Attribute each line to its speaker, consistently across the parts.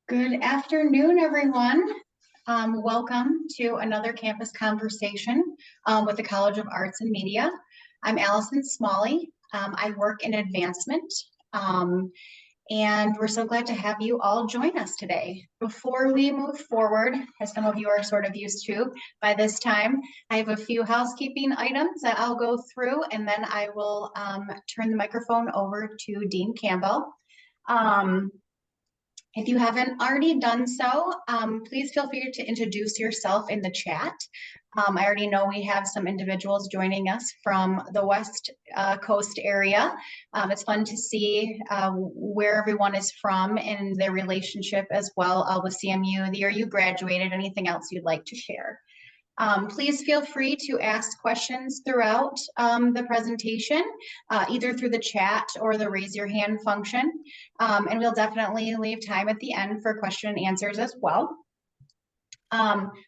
Speaker 1: Good afternoon, everyone. Welcome to another campus conversation with the College of Arts and Media. I'm Allison Smalley. I work in advancement, and we're so glad to have you all join us today. Before we move forward, as some of you are sort of used to by this time, I have a few housekeeping items that I'll go through, and then I will turn the microphone over to Dean Campbell. If you haven't already done so, please feel free to introduce yourself in the chat. I already know we have some individuals joining us from the West Coast area. It's fun to see where everyone is from and their relationship as well with CMU, the year you graduated, anything else you'd like to share. Please feel free to ask questions throughout the presentation, either through the chat or the raise your hand function. And we'll definitely leave time at the end for question and answers as well.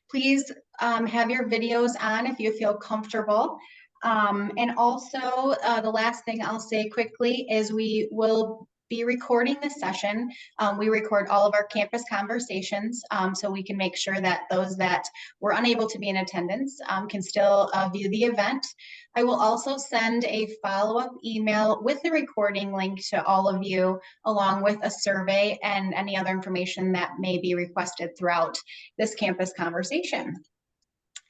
Speaker 1: Please have your videos on if you feel comfortable. And also, the last thing I'll say quickly is we will be recording this session. We record all of our campus conversations so we can make sure that those that were unable to be in attendance can still view the event. I will also send a follow-up email with the recording link to all of you, along with a survey and any other information that may be requested throughout this campus conversation.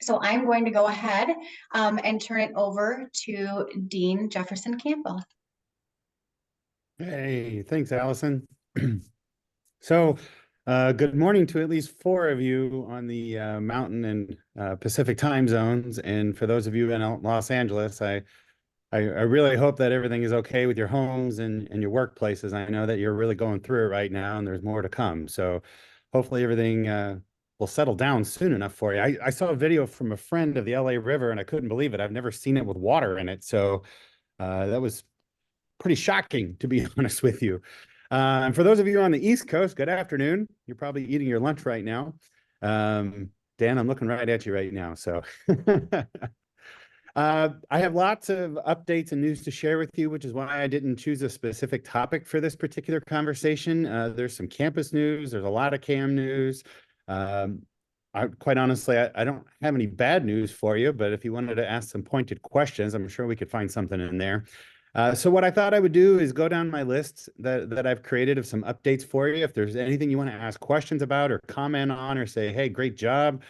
Speaker 1: So I'm going to go ahead and turn it over to Dean Jefferson Campbell.
Speaker 2: Hey, thanks, Allison. So, good morning to at least 4 of you on the Mountain and Pacific time zones. And for those of you in Los Angeles, I really hope that everything is okay with your homes and your workplaces. I know that you're really going through it right now, and there's more to come. So hopefully everything will settle down soon enough for you. I saw a video from a friend of the LA River, and I couldn't believe it. I've never seen it with water in it. So that was pretty shocking, to be honest with you. And for those of you on the East Coast, good afternoon. You're probably eating your lunch right now. Dan, I'm looking right at you right now. So I have lots of updates and news to share with you, which is why I didn't choose a specific topic for this particular conversation. There's some campus news. There's a lot of CAM news. Quite honestly, I don't have any bad news for you, but if you wanted to ask some pointed questions, I'm sure we could find something in there. So what I thought I would do is go down my list that I've created of some updates for you. If there's anything you want to ask questions about or comment on or say, hey, great job,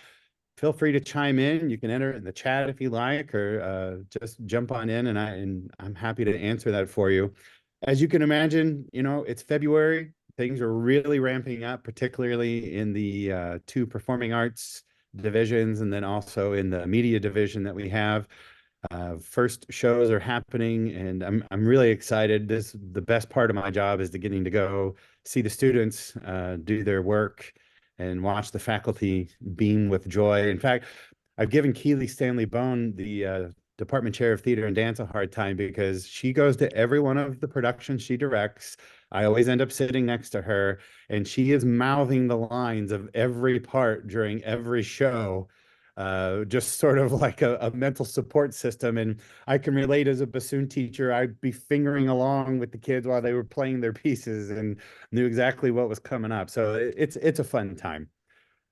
Speaker 2: feel free to chime in. You can enter it in the chat if you like, or just jump on in, and I'm happy to answer that for you. As you can imagine, it's February. Things are really ramping up, particularly in the 2 performing arts divisions and then also in the media division that we have. First shows are happening, and I'm really excited. The best part of my job is getting to go see the students do their work and watch the faculty beam with joy. In fact, I've given Keely Stanley Bone, the department chair of theater and dance, a hard time because she goes to every one of the productions she directs. I always end up sitting next to her, and she is mouthing the lines of every part during every show. Just sort of like a mental support system. And I can relate as a bassoon teacher. I'd be fingering along with the kids while they were playing their pieces and knew exactly what was coming up. So it's a fun time.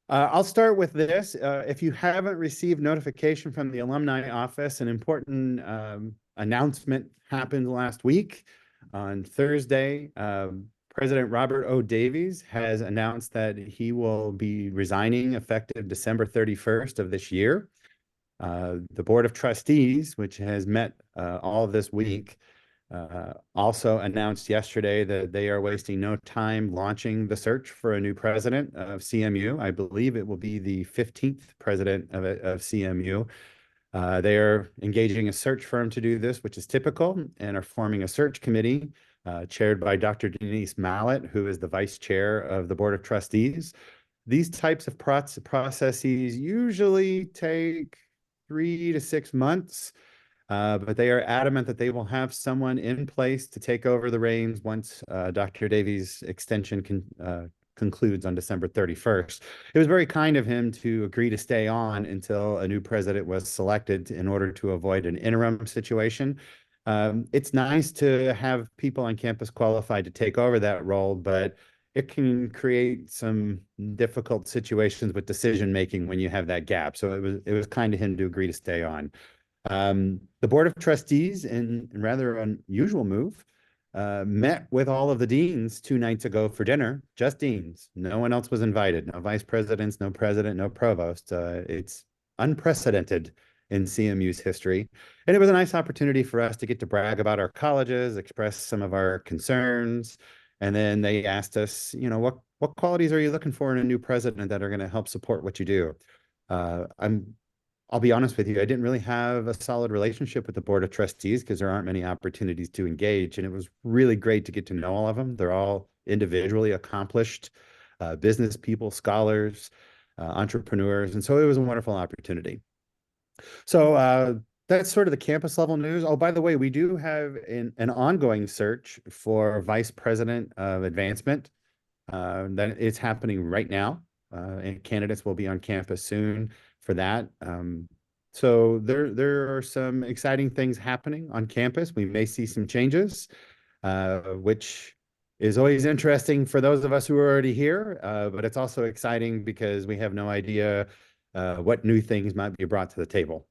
Speaker 2: I'll start with this. If you haven't received notification from the alumni office, an important announcement happened last week. On Thursday, President Robert O. Davies has announced that he will be resigning effective December 31st of this year. The Board of Trustees, which has met all this week, also announced yesterday that they are wasting no time launching the search for a new president of CMU. I believe it will be the 15th president of CMU. They are engaging a search firm to do this, which is typical, and are forming a search committee chaired by Dr. Denise Mallett, who is the vice chair of the Board of Trustees. These types of processes usually take 3 to 6 months, but they are adamant that they will have someone in place to take over the reins once Dr. Davies' extension concludes on December 31st. It was very kind of him to agree to stay on until a new president was selected in order to avoid an interim situation. It's nice to have people on campus qualified to take over that role, but it can create some difficult situations with decision making when you have that gap. So it was kind of him to agree to stay on. The Board of Trustees, in rather unusual move, met with all of the deans 2 nights ago for dinner, just deans. No one else was invited, no vice presidents, no president, no provost. It's unprecedented in CMU's history. And it was a nice opportunity for us to get to brag about our colleges, express some of our concerns. And then they asked us, what qualities are you looking for in a new president that are going to help support what you do? I'll be honest with you, I didn't really have a solid relationship with the Board of Trustees because there aren't many opportunities to engage. And it was really great to get to know all of them. They're all individually accomplished business people, scholars, entrepreneurs. And so it was a wonderful opportunity. So that's sort of the campus level news. Oh, by the way, we do have an ongoing search for Vice President of Advancement. That is happening right now, and candidates will be on campus soon for that. So there are some exciting things happening on campus. We may see some changes, which is always interesting for those of us who are already here, but it's also exciting because we have no idea what new things might be brought to the table.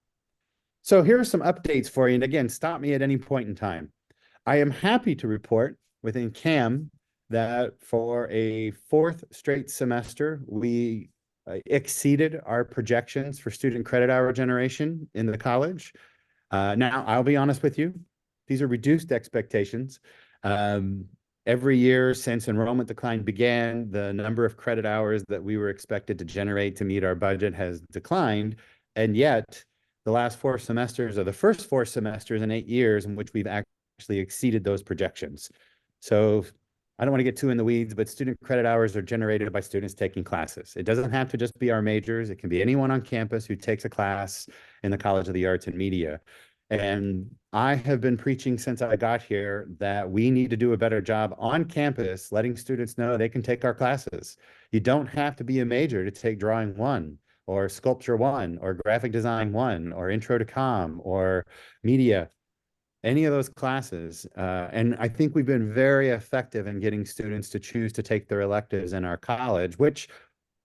Speaker 2: So here are some updates for you. And again, stop me at any point in time. I am happy to report within CAM that for a fourth straight semester, we exceeded our projections for student credit hour generation in the college. Now, I'll be honest with you, these are reduced expectations. Every year since enrollment decline began, the number of credit hours that we were expected to generate to meet our budget has declined. And yet, the last 4 semesters are the first 4 semesters in 8 years in which we've actually exceeded those projections. So I don't want to get too in the weeds, but student credit hours are generated by students taking classes. It doesn't have to just be our majors. It can be anyone on campus who takes a class in the College of the Arts and Media. And I have been preaching since I got here that we need to do a better job on campus, letting students know they can take our classes. You don't have to be a major to take Drawing 1 or Sculpture 1 or Graphic Design 1 or Intro to Comm or Media. Any of those classes. And I think we've been very effective in getting students to choose to take their electives in our college, which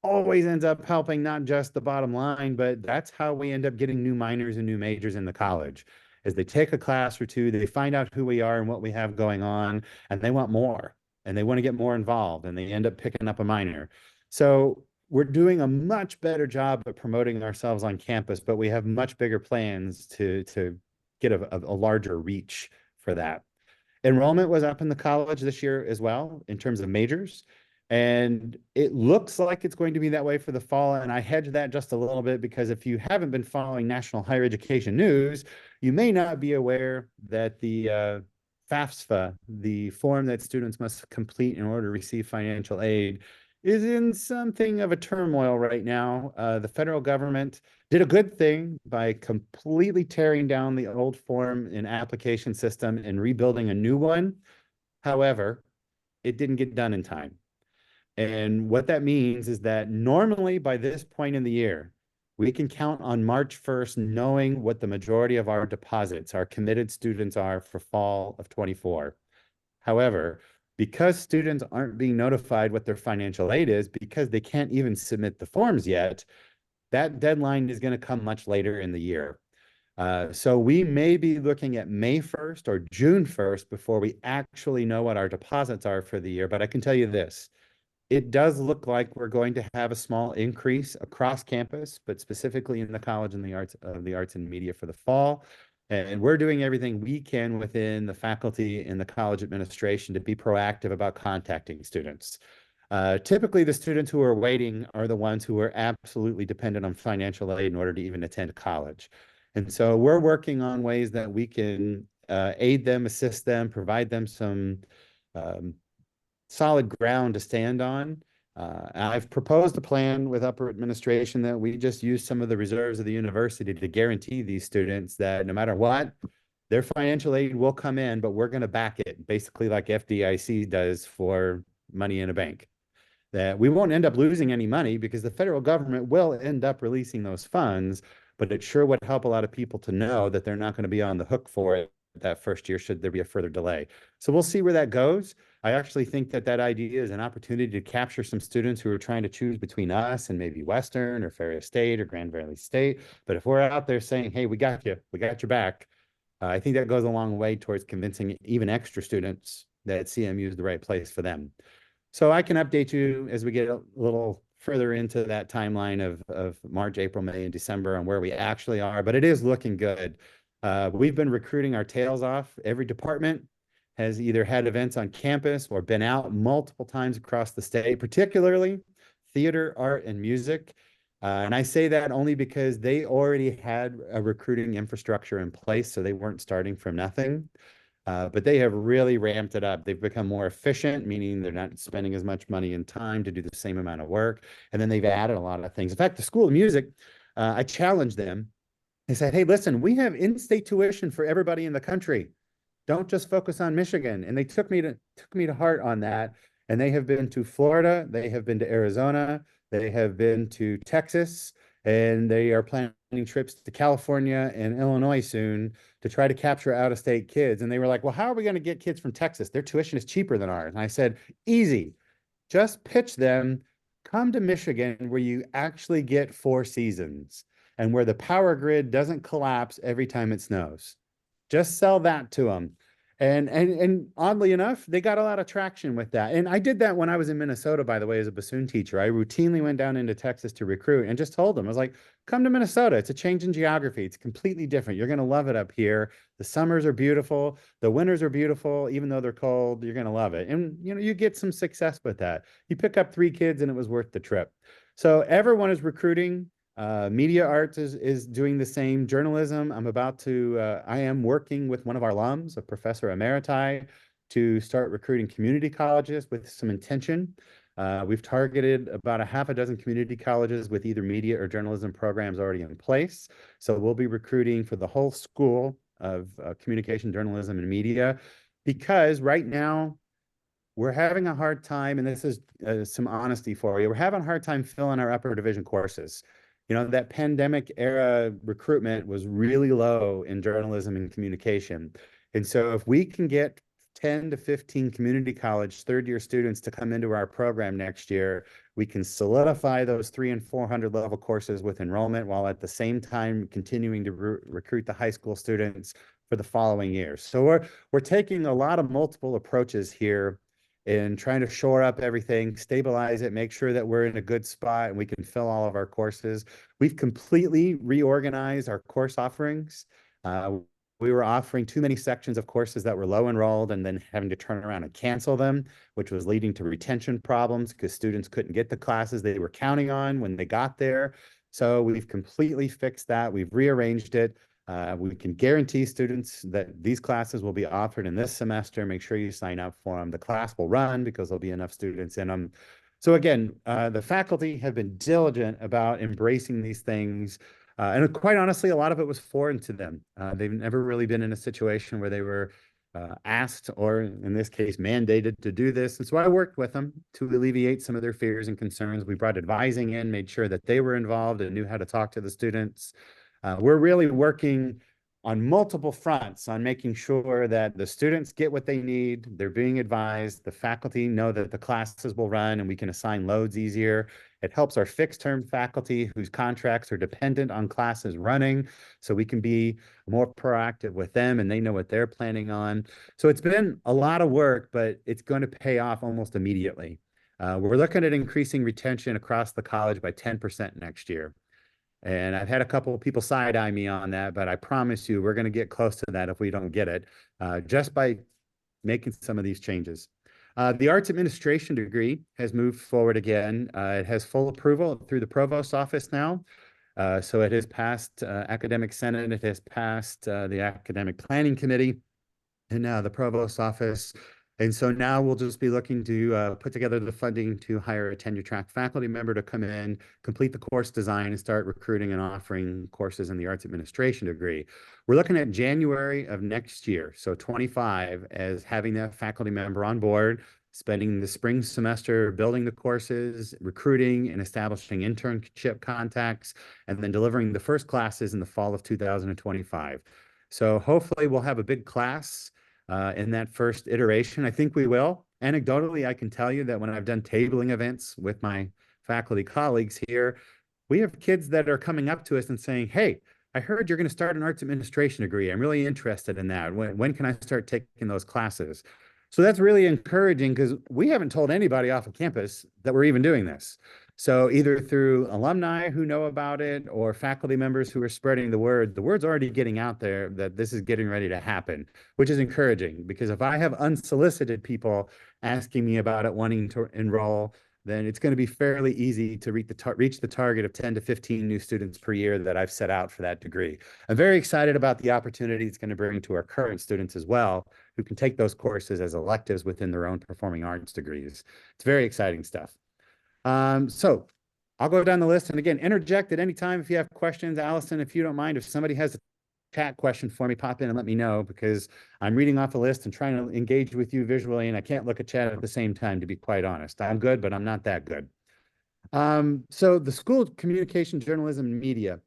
Speaker 2: always ends up helping not just the bottom line, but that's how we end up getting new minors and new majors in the college. As they take a class or two, they find out who we are and what we have going on, and they want more, and they want to get more involved, and they end up picking up a minor. So we're doing a much better job of promoting ourselves on campus, but we have much bigger plans to get a larger reach for that. Enrollment was up in the college this year as well in terms of majors. And it looks like it's going to be that way for the fall. And I hedge that just a little bit because if you haven't been following national higher education news, you may not be aware that the FAFSA, the form that students must complete in order to receive financial aid, is in something of a turmoil right now. The federal government did a good thing by completely tearing down the old form and application system and rebuilding a new one. However, it didn't get done in time. And what that means is that normally by this point in the year, we can count on March 1st knowing what the majority of our deposits, our committed students are for fall of 24. However, because students aren't being notified what their financial aid is because they can't even submit the forms yet, that deadline is going to come much later in the year. So we may be looking at May 1st or June 1st before we actually know what our deposits are for the year. But I can tell you this, it does look like we're going to have a small increase across campus, but specifically in the College of the Arts and Media for the fall. And we're doing everything we can within the faculty and the college administration to be proactive about contacting students. Typically, the students who are waiting are the ones who are absolutely dependent on financial aid in order to even attend college. And so we're working on ways that we can aid them, assist them, provide them some solid ground to stand on. I've proposed a plan with upper administration that we just use some of the reserves of the university to guarantee these students that no matter what, their financial aid will come in, but we're going to back it, basically like FDIC does for money in a bank. That we won't end up losing any money because the federal government will end up releasing those funds, but it sure would help a lot of people to know that they're not going to be on the hook for it that first year should there be a further delay. So we'll see where that goes. I actually think that that idea is an opportunity to capture some students who are trying to choose between us and maybe Western or Ferrier State or Grand Valley State. But if we're out there saying, hey, we got you, we got your back, I think that goes a long way towards convincing even extra students that CMU is the right place for them. So I can update you as we get a little further into that timeline of March, April, May, and December on where we actually are, but it is looking good. We've been recruiting our tails off. Every department has either had events on campus or been out multiple times across the state, particularly theater, art, and music. And I say that only because they already had a recruiting infrastructure in place, so they weren't starting from nothing. But they have really ramped it up. They've become more efficient, meaning they're not spending as much money and time to do the same amount of work. And then they've added a lot of things. In fact, the School of Music, I challenged them. I said, hey, listen, we have in-state tuition for everybody in the country. Don't just focus on Michigan. And they took me to heart on that. And they have been to Florida, they have been to Arizona, they have been to Texas, and they are planning trips to California and Illinois soon to try to capture out-of-state kids. And they were like, well, how are we going to get kids from Texas? Their tuition is cheaper than ours. And I said, easy. Just pitch them, come to Michigan where you actually get 4 seasons and where the power grid doesn't collapse every time it snows. Just sell that to them. And oddly enough, they got a lot of traction with that. And I did that when I was in Minnesota, by the way, as a bassoon teacher. I routinely went down into Texas to recruit and just told them, I was like, come to Minnesota. It's a change in geography. It's completely different. You're going to love it up here. The summers are beautiful. The winters are beautiful. Even though they're cold, you're going to love it. And, you know, you get some success with that. You pick up 3 kids and it was worth the trip. So everyone is recruiting. Media arts is doing the same. Journalism, I am working with one of our alums, a professor emeriti, to start recruiting community colleges with some intention. We've targeted about a half a dozen community colleges with either media or journalism programs already in place. So we'll be recruiting for the whole school of communication, journalism, and media, because right now, we're having a hard time, and this is some honesty for you, we're having a hard time filling our upper division courses. You know, that pandemic era recruitment was really low in journalism and communication. And so if we can get 10 to 15 community college third-year students to come into our program next year, we can solidify those 300 and 400 level courses with enrollment while at the same time continuing to recruit the high school students for the following year. So we're taking a lot of multiple approaches here and trying to shore up everything, stabilize it, make sure that we're in a good spot and we can fill all of our courses. We've completely reorganized our course offerings. We were offering too many sections of courses that were low enrolled and then having to turn around and cancel them, which was leading to retention problems because students couldn't get the classes they were counting on when they got there. So we've completely fixed that. We've rearranged it. We can guarantee students that these classes will be offered in this semester. Make sure you sign up for them. The class will run because there'll be enough students in them. So again, the faculty have been diligent about embracing these things. And quite honestly, a lot of it was foreign to them. They've never really been in a situation where they were asked, or in this case, mandated to do this. And so I worked with them to alleviate some of their fears and concerns. We brought advising in, made sure that they were involved and knew how to talk to the students. We're really working on multiple fronts on making sure that the students get what they need, they're being advised, the faculty know that the classes will run and we can assign loads easier. It helps our fixed term faculty whose contracts are dependent on classes running, so we can be more proactive with them and they know what they're planning on. So it's been a lot of work, but it's going to pay off almost immediately. We're looking at increasing retention across the college by 10% next year. And I've had a couple of people side-eye me on that, but I promise you we're going to get close to that if we don't get it, just by making some of these changes. The arts administration degree has moved forward again. It has full approval through the provost's office now. So it has passed academic senate, it has passed the academic planning committee, and now the provost's office. And so now we'll just be looking to put together the funding to hire a tenure track faculty member to come in, complete the course design, and start recruiting and offering courses in the arts administration degree. We're looking at January of next year, so 25, as having that faculty member on board, spending the spring semester building the courses, recruiting and establishing internship contacts, and then delivering the first classes in the fall of 2025. So hopefully we'll have a big class in that first iteration. I think we will. Anecdotally, I can tell you that when I've done tabling events with my faculty colleagues here, we have kids that are coming up to us and saying, hey, I heard you're going to start an arts administration degree. I'm really interested in that. When can I start taking those classes? So that's really encouraging because we haven't told anybody off of campus that we're even doing this. So either through alumni who know about it or faculty members who are spreading the word's already getting out there that this is getting ready to happen, which is encouraging because if I have unsolicited people asking me about it, wanting to enroll, then it's going to be fairly easy to reach the target of 10 to 15 new students per year that I've set out for that degree. I'm very excited about the opportunity it's going to bring to our current students as well, who can take those courses as electives within their own performing arts degrees. It's very exciting stuff. So I'll go down the list and again, interject at any time if you have questions. Allison, if you don't mind, if somebody has a chat question for me, pop in and let me know because I'm reading off a list and trying to engage with you visually and I can't look at chat at the same time, to be quite honest. I'm good, but I'm not that good. So the School of Communication, Journalism, and Media.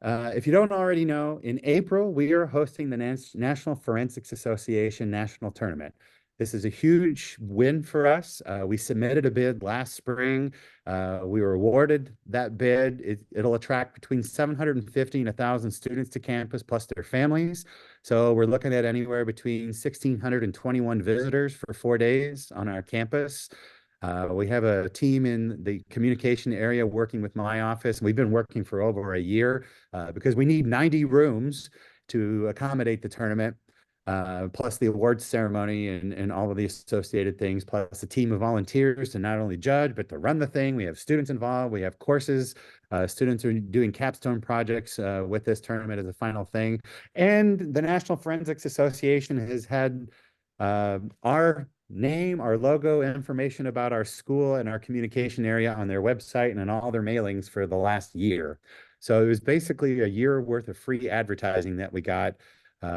Speaker 2: If you don't already know, in April, we are hosting the National Forensics Association National Tournament. This is a huge win for us. We submitted a bid last spring. We were awarded that bid. It'll attract between 750 and 1,000 students to campus, plus their families. So we're looking at anywhere between 1,621 visitors for 4 days on our campus. We have a team in the communication area working with my office. We've been working for over a year because we need 90 rooms to accommodate the tournament, plus the awards ceremony and all of the associated things, plus a team of volunteers to not only judge, but to run the thing. We have students involved. We have courses. Students are doing capstone projects with this tournament as a final thing. And the National Forensics Association has had our name, our logo, information about our school and our communication area on their website and on all their mailings for the last year. So it was basically a year worth of free advertising that we got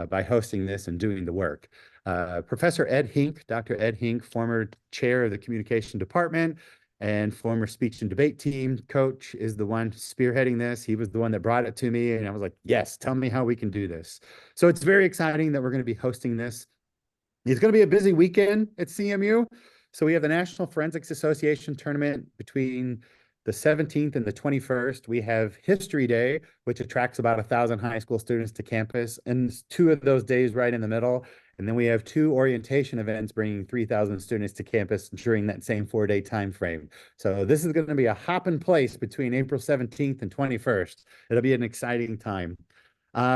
Speaker 2: by hosting this and doing the work. Professor Ed Hink, Dr. Ed Hink, former chair of the communication department and former speech and debate team coach, is the one spearheading this. He was the one that brought it to me and I was like, yes, tell me how we can do this. So it's very exciting that we're going to be hosting this. It's going to be a busy weekend at CMU. So we have the National Forensics Association tournament between the 17th and the 21st. We have History Day, which attracts about 1,000 high school students to campus, and 2 of those days right in the middle. And then we have 2 orientation events bringing 3,000 students to campus during that same 4-day time frame. So this is going to be a hopping place between April 17th and 21st. It'll be an exciting time.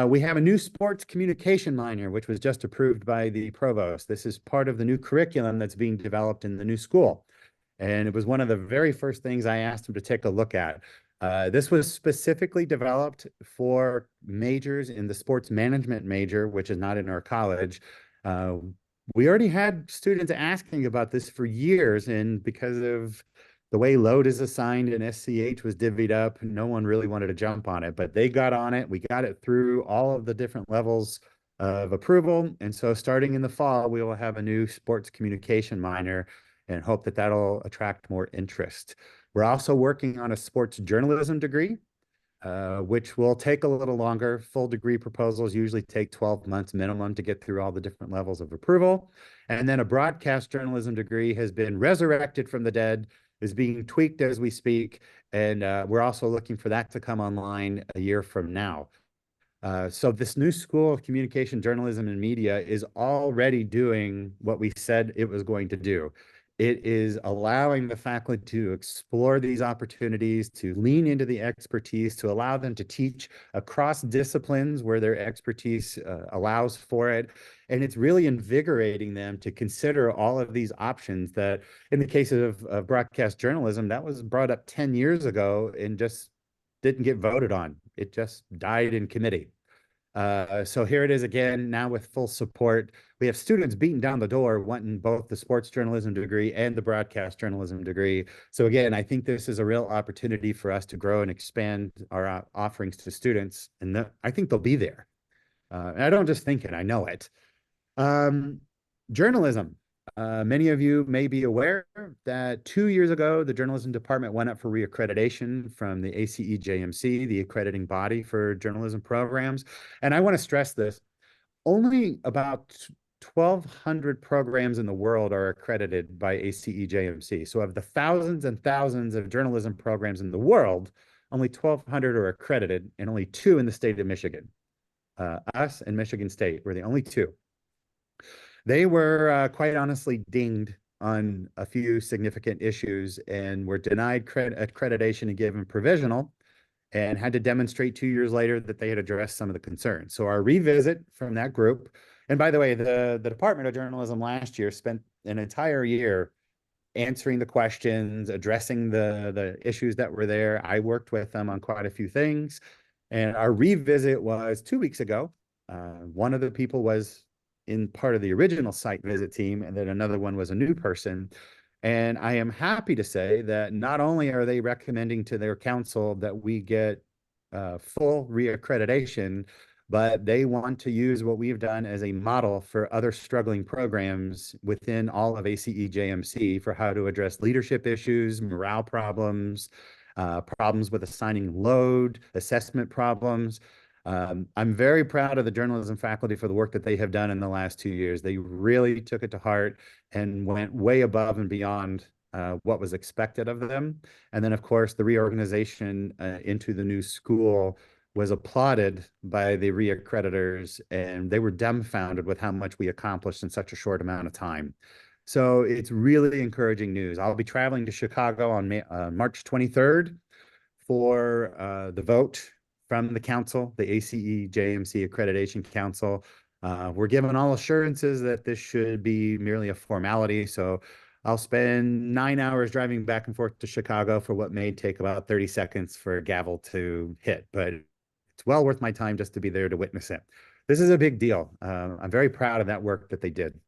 Speaker 2: We have a new sports communication minor, which was just approved by the provost. This is part of the new curriculum that's being developed in the new school. And it was one of the very first things I asked him to take a look at. This was specifically developed for majors in the sports management major, which is not in our college. We already had students asking about this for years, and because of the way load is assigned and SCH was divvied up, no one really wanted to jump on it, but they got on it. We got it through all of the different levels of approval. And so starting in the fall, we will have a new sports communication minor and hope that that'll attract more interest. We're also working on a sports journalism degree, which will take a little longer. Full degree proposals usually take 12 months minimum to get through all the different levels of approval. And then a broadcast journalism degree has been resurrected from the dead, is being tweaked as we speak. And we're also looking for that to come online a year from now. So this new School of Communication, Journalism, and Media is already doing what we said it was going to do. It is allowing the faculty to explore these opportunities, to lean into the expertise, to allow them to teach across disciplines where their expertise allows for it. And it's really invigorating them to consider all of these options that, in the case of broadcast journalism, that was brought up 10 years ago and just didn't get voted on. It just died in committee. So here it is again, now with full support. We have students beating down the door wanting both the sports journalism degree and the broadcast journalism degree. So again, I think this is a real opportunity for us to grow and expand our offerings to students. And I think they'll be there. And I don't just think it, I know it. Journalism. Many of you may be aware that 2 years ago, the journalism department went up for reaccreditation from the ACE-JMC, the accrediting body for journalism programs. And I want to stress this. only about 1,200 programs in the world are accredited by ACE-JMC. So of the thousands and thousands of journalism programs in the world, only 1,200 are accredited, and only 2 in the state of Michigan. Us and Michigan State were the only 2. They were quite honestly dinged on a few significant issues and were denied accreditation and given provisional, and had to demonstrate 2 years later that they had addressed some of the concerns. So our revisit from that group, and by the way, the Department of Journalism last year spent an entire year answering the questions, addressing the issues that were there. I worked with them on quite a few things. And our revisit was 2 weeks ago. One of the people was in part of the original site visit team, and then another one was a new person. And I am happy to say that not only are they recommending to their council that we get full reaccreditation, but they want to use what we've done as a model for other struggling programs within all of ACE-JMC for how to address leadership issues, morale problems, problems with assigning load, assessment problems. I'm very proud of the journalism faculty for the work that they have done in the last 2 years. They really took it to heart and went way above and beyond what was expected of them. And then, of course, the reorganization into the new school was applauded by the reaccreditors, and they were dumbfounded with how much we accomplished in such a short amount of time. So it's really encouraging news. I'll be traveling to Chicago on March 23rd for the vote from the council, the ACE-JMC Accreditation Council. We're given all assurances that this should be merely a formality. So I'll spend 9 hours driving back and forth to Chicago for what may take about 30 seconds for a gavel to hit, but it's well worth my time just to be there to witness it. This is a big deal. I'm very proud of that work that they did.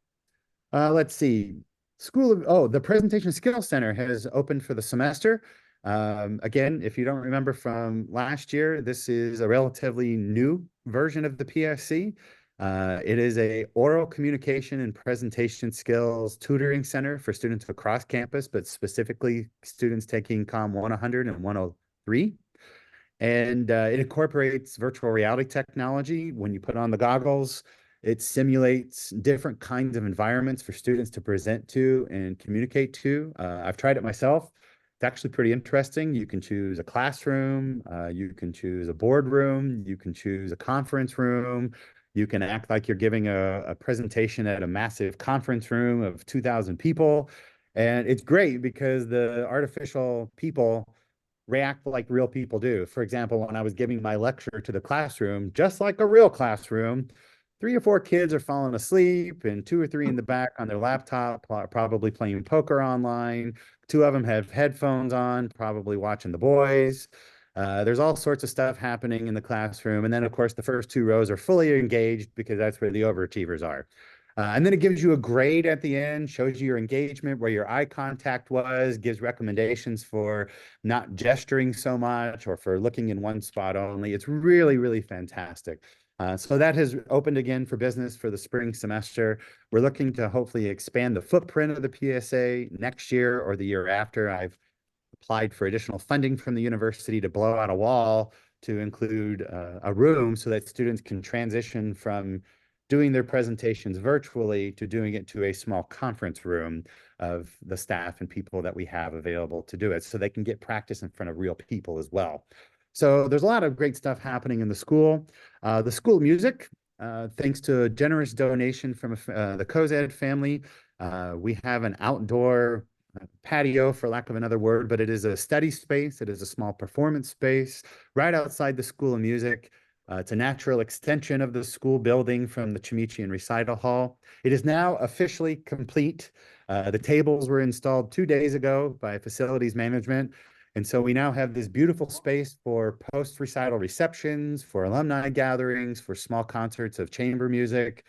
Speaker 2: Let's see. The Presentation Skills Center has opened for the semester. Again, if you don't remember from last year, this is a relatively new version of the PSC. It is a oral communication and presentation skills tutoring center for students across campus, but specifically students taking COM 100 and 103. And it incorporates virtual reality technology. When you put on the goggles, it simulates different kinds of environments for students to present to and communicate to. I've tried it myself. It's actually pretty interesting. You can choose a classroom, you can choose a boardroom, you can choose a conference room. You can act like you're giving a presentation at a massive conference room of 2,000 people. And it's great because the artificial people react like real people do. For example, when I was giving my lecture to the classroom, just like a real classroom, 3 or 4 kids are falling asleep, and 2 or 3 in the back on their laptop, probably playing poker online. 2 of them have headphones on, probably watching the boys. There's all sorts of stuff happening in the classroom. And then, of course, the first 2 rows are fully engaged because that's where the overachievers are. And then it gives you a grade at the end, shows you your engagement, where your eye contact was, gives recommendations for not gesturing so much or for looking in one spot only. It's really, really fantastic. So that has opened again for business for the spring semester. We're looking to hopefully expand the footprint of the PSA next year or the year after. I've applied for additional funding from the university to blow out a wall to include a room so that students can transition from doing their presentations virtually to doing it to a small conference room of the staff and people that we have available to do it, so they can get practice in front of real people as well. So there's a lot of great stuff happening in the school. The school music, thanks to a generous donation from the Cozad family, we have an outdoor patio, for lack of another word, but it is a study space. It is a small performance space right outside the School of Music. It's a natural extension of the school building from the Chimichian Recital Hall. It is now officially complete. The tables were installed 2 days ago by facilities management. And so we now have this beautiful space for post-recital receptions, for alumni gatherings, for small concerts of chamber music.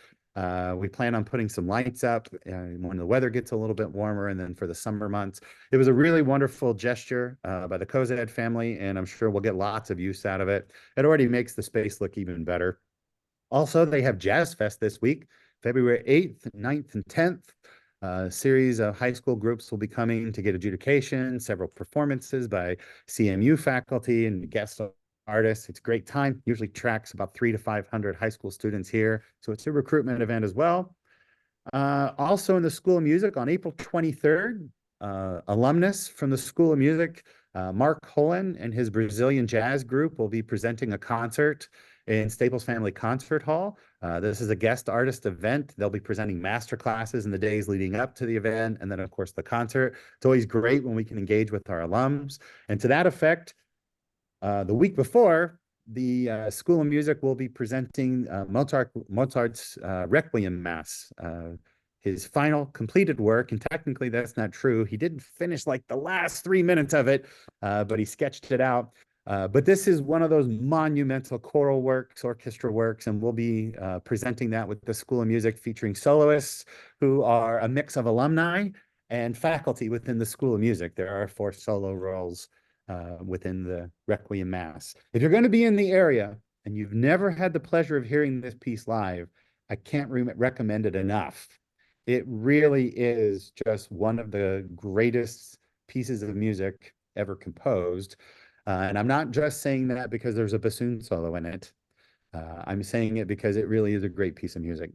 Speaker 2: We plan on putting some lights up when the weather gets a little bit warmer, and then for the summer months. It was a really wonderful gesture by the Cozad family, and I'm sure we'll get lots of use out of it. It already makes the space look even better. Also, they have Jazz Fest this week, February 8th, 9th, and 10th. A series of high school groups will be coming to get adjudication, several performances by CMU faculty and guest artists. It's a great time. Usually tracks about 300 to 500 high school students here. So it's a recruitment event as well. Also in the School of Music on April 23rd, alumnus from the School of Music, Mark Holland and his Brazilian jazz group will be presenting a concert in Staples Family Concert Hall. This is a guest artist event. They'll be presenting master classes in the days leading up to the event, and then of course the concert. It's always great when we can engage with our alums. And to that effect, the week before, the School of Music will be presenting Mozart's Requiem Mass, his final completed work. And technically that's not true. He didn't finish like the last 3 minutes of it, but he sketched it out. But this is one of those monumental choral works, orchestra works, and we'll be presenting that with the School of Music, featuring soloists who are a mix of alumni and faculty within the School of Music. There are 4 solo roles within the Requiem Mass. If you're going to be in the area and you've never had the pleasure of hearing this piece live, I can't recommend it enough. It really is just one of the greatest pieces of music ever composed. And I'm not just saying that because there's a bassoon solo in it. I'm saying it because it really is a great piece of music.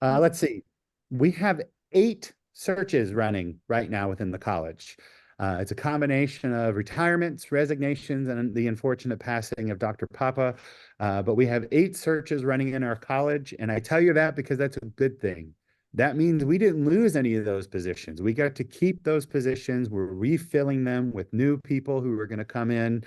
Speaker 2: Let's see. We have 8 searches running right now within the college. It's a combination of retirements, resignations, and the unfortunate passing of Dr. Papa. But we have 8 searches running in our college. And I tell you that because that's a good thing. That means we didn't lose any of those positions. We got to keep those positions. We're refilling them with new people who are going to come in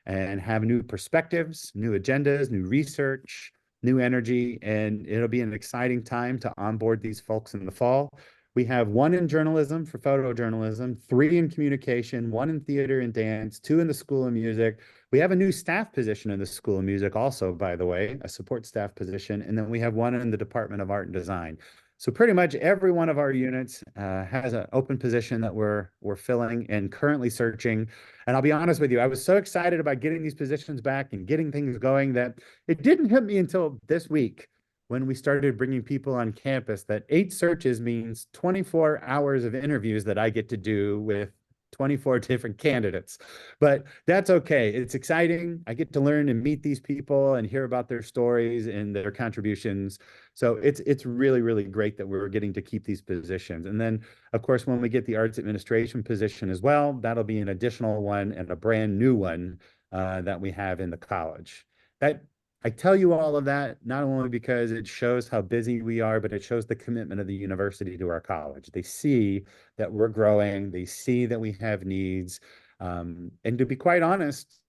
Speaker 2: and have new perspectives, new agendas, new research, new energy. And it'll be an exciting time to onboard these folks in the fall. We have 1 in journalism for photojournalism, 3 in communication, 1 in theater and dance, 2 in the School of Music. We have a new staff position in the School of Music also, by the way, a support staff position. And then we have 1 in the Department of Art and Design. So pretty much every one of our units has an open position that we're filling and currently searching. And I'll be honest with you, I was so excited about getting these positions back and getting things going that it didn't hit me until this week when we started bringing people on campus that 8 searches means 24 hours of interviews that I get to do with 24 different candidates. But that's okay. It's exciting. I get to learn and meet these people and hear about their stories and their contributions. So it's really, really great that we're getting to keep these positions. And then, of course, when we get the arts administration position as well, that'll be an additional one and a brand new one that we have in the college. I tell you all of that, not only because it shows how busy we are, but it shows the commitment of the university to our college. They see that we're growing. They see that we have needs. And to be quite honest,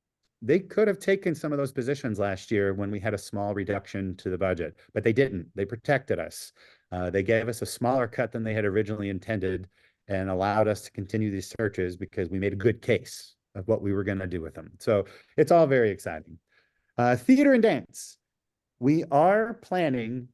Speaker 2: they could have taken some of those positions last year when we had a small reduction to the budget, but they didn't. They protected us. They gave us a smaller cut than they had originally intended and allowed us to continue these searches because we made a good case of what we were going to do with them. So it's all very exciting. Theater and dance. We are planning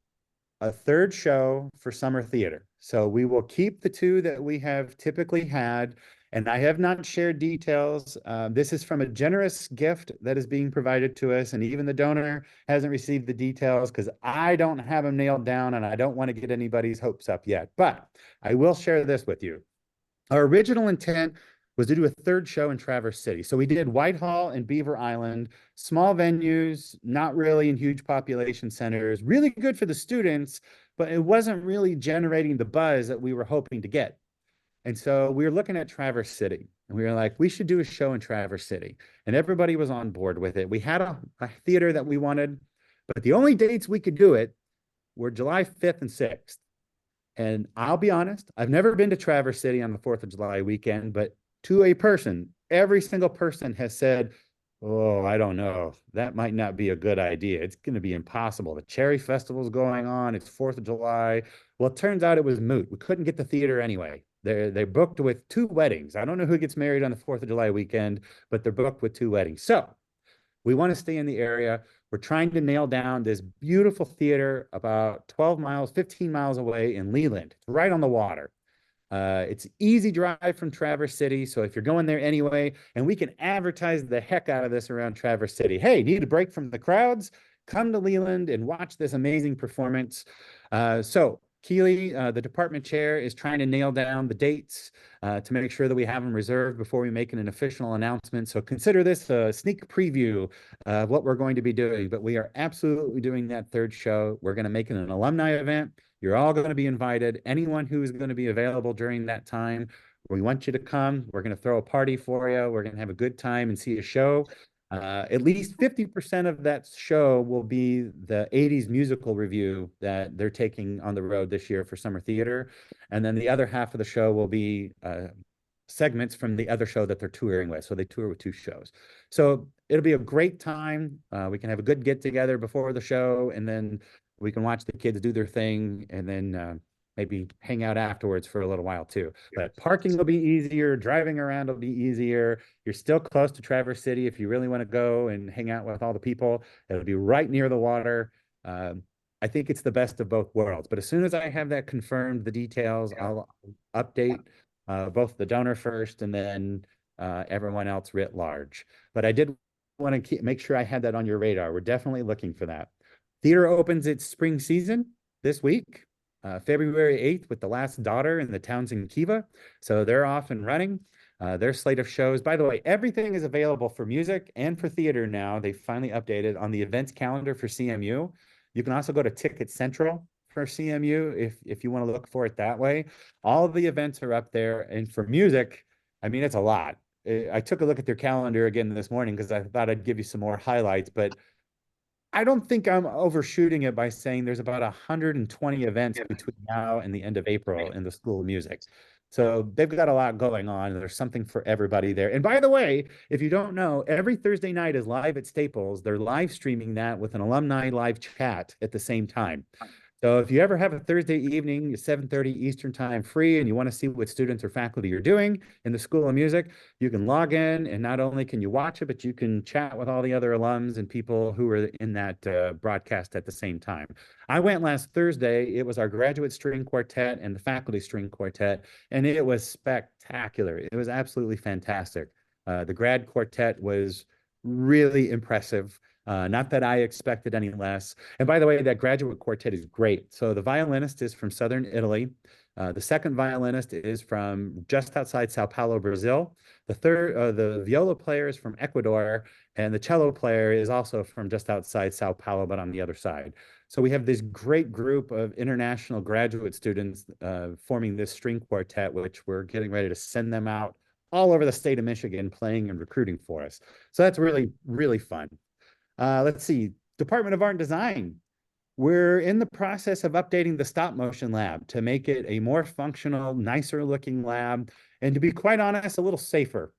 Speaker 2: a 3rd show for summer theater. So we will keep the 2 that we have typically had, and I have not shared details. This is from a generous gift that is being provided to us, and even the donor hasn't received the details because I don't have them nailed down and I don't want to get anybody's hopes up yet. But I will share this with you. Our original intent was to do a 3rd show in Traverse City. So we did Whitehall and Beaver Island, small venues, not really in huge population centers, really good for the students, but it wasn't really generating the buzz that we were hoping to get. And so we were looking at Traverse City and we were like, we should do a show in Traverse City. And everybody was on board with it. We had a theater that we wanted, but the only dates we could do it were July 5th and 6th. And I'll be honest, I've never been to Traverse City on the 4th of July weekend, but to a person, every single person has said, oh, I don't know, that might not be a good idea. It's going to be impossible. The Cherry Festival's going on. It's 4th of July. Well, it turns out it was moot. We couldn't get the theater anyway. They booked with 2 weddings. I don't know who gets married on the 4th of July weekend, but they're booked with 2 weddings. So we want to stay in the area. We're trying to nail down this beautiful theater about 12 miles, 15 miles away in Leland. It's right on the water. It's easy drive from Traverse City. So if you're going there anyway, and we can advertise the heck out of this around Traverse City. Hey, need a break from the crowds? Come to Leland and watch this amazing performance. So Keely, the department chair, is trying to nail down the dates to make sure that we have them reserved before we make an official announcement. So consider this a sneak preview of what we're going to be doing. But we are absolutely doing that third show. We're going to make it an alumni event. You're all going to be invited. Anyone who is going to be available during that time, we want you to come. We're going to throw a party for you. We're going to have a good time and see a show. At least 50% of that show will be the 80s musical review that they're taking on the road this year for summer theater. And then the other half of the show will be segments from the other show that they're touring with. So they tour with two shows. So it'll be a great time. We can have a good get together before the show, and then we can watch the kids do their thing, and then maybe hang out afterwards for a little while too. But parking will be easier, driving around will be easier. You're still close to Traverse City if you really want to go and hang out with all the people. It'll be right near the water. I think it's the best of both worlds. But as soon as I have that confirmed, the details, I'll update both the donor first and then everyone else writ large. But I did want to make sure I had that on your radar. We're definitely looking for that. Theater opens its spring season this week. February 8th with The Last Daughter and the Townsend Kiva. So they're off and running. Their slate of shows. By the way, everything is available for music and for theater now. They finally updated on the events calendar for CMU. You can also go to Ticket Central for CMU if you want to look for it that way. All of the events are up there. And for music, I mean, it's a lot. I took a look at their calendar again this morning because I thought I'd give you some more highlights, but I don't think I'm overshooting it by saying there's about 120 events between now and the end of April in the School of Music. So they've got a lot going on. There's something for everybody there. And by the way, if you don't know, every Thursday night is live at Staples. They're live streaming that with an alumni live chat at the same time. So if you ever have a Thursday evening, 7:30 Eastern time free, and you want to see what students or faculty are doing in the School of Music, you can log in, and not only can you watch it, but you can chat with all the other alums and people who are in that broadcast at the same time. I went last Thursday. It was our graduate string quartet and the faculty string quartet, and it was spectacular. It was absolutely fantastic. The grad quartet was really impressive. Not that I expected any less. And by the way, that graduate quartet is great. So the violinist is from Southern Italy. The second violinist is from just outside Sao Paulo, Brazil. The viola player is from Ecuador, and the cello player is also from just outside Sao Paulo, but on the other side. So we have this great group of international graduate students forming this string quartet, which we're getting ready to send them out all over the state of Michigan playing and recruiting for us. So that's really, really fun. Let's see, Department of Art and Design. We're in the process of updating the stop motion lab to make it a more functional, nicer looking lab, and to be quite honest, a little safer.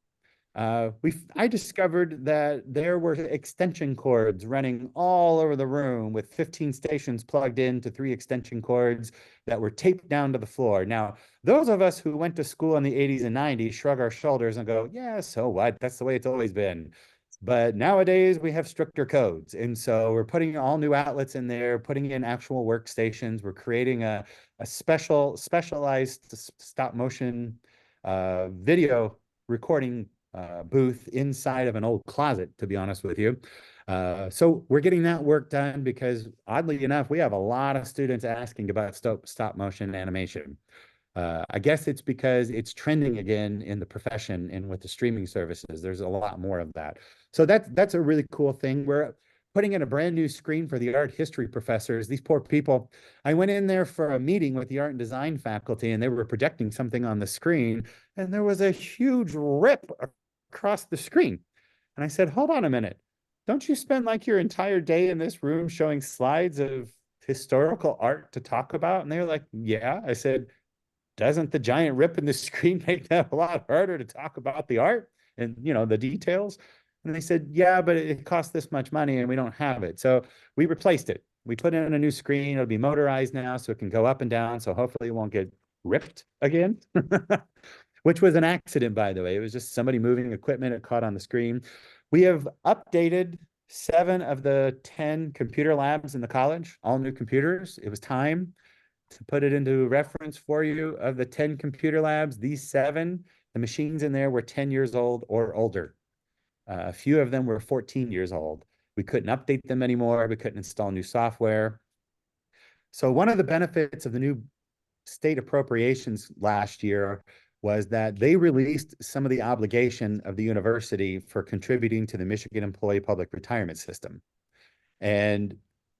Speaker 2: I discovered that there were extension cords running all over the room with 15 stations plugged into 3 extension cords that were taped down to the floor. Now, those of us who went to school in the 80s and 90s shrug our shoulders and go, yeah, so what? That's the way it's always been. But nowadays we have stricter codes. And so we're putting all new outlets in there, putting in actual workstations. We're creating a specialized stop motion video recording booth inside of an old closet, to be honest with you. So we're getting that work done because oddly enough, we have a lot of students asking about stop motion animation. I guess it's because it's trending again in the profession and with the streaming services. There's a lot more of that. So that's a really cool thing. We're putting in a brand new screen for the art history professors. These poor people. I went in there for a meeting with the art and design faculty, and they were projecting something on the screen, and there was a huge rip across the screen. And I said, hold on a minute. Don't you spend like your entire day in this room showing slides of historical art to talk about? And they were like, yeah. I said, doesn't the giant rip in the screen make that a lot harder to talk about the art and, you know, the details? And they said, yeah, but it costs this much money and we don't have it. So we replaced it. We put in a new screen. It'll be motorized now, so it can go up and down. So hopefully it won't get ripped again, which was an accident, by the way. It was just somebody moving equipment. It caught on the screen. We have updated 7 of the 10 computer labs in the college, all new computers. It was time to put it into reference for you. Of the 10 computer labs, these 7, the machines in there were 10 years old or older. A few of them were 14 years old. We couldn't update them anymore. We couldn't install new software. So one of the benefits of the new state appropriations last year was that they released some of the obligation of the university for contributing to the Michigan Employee Public Retirement System. And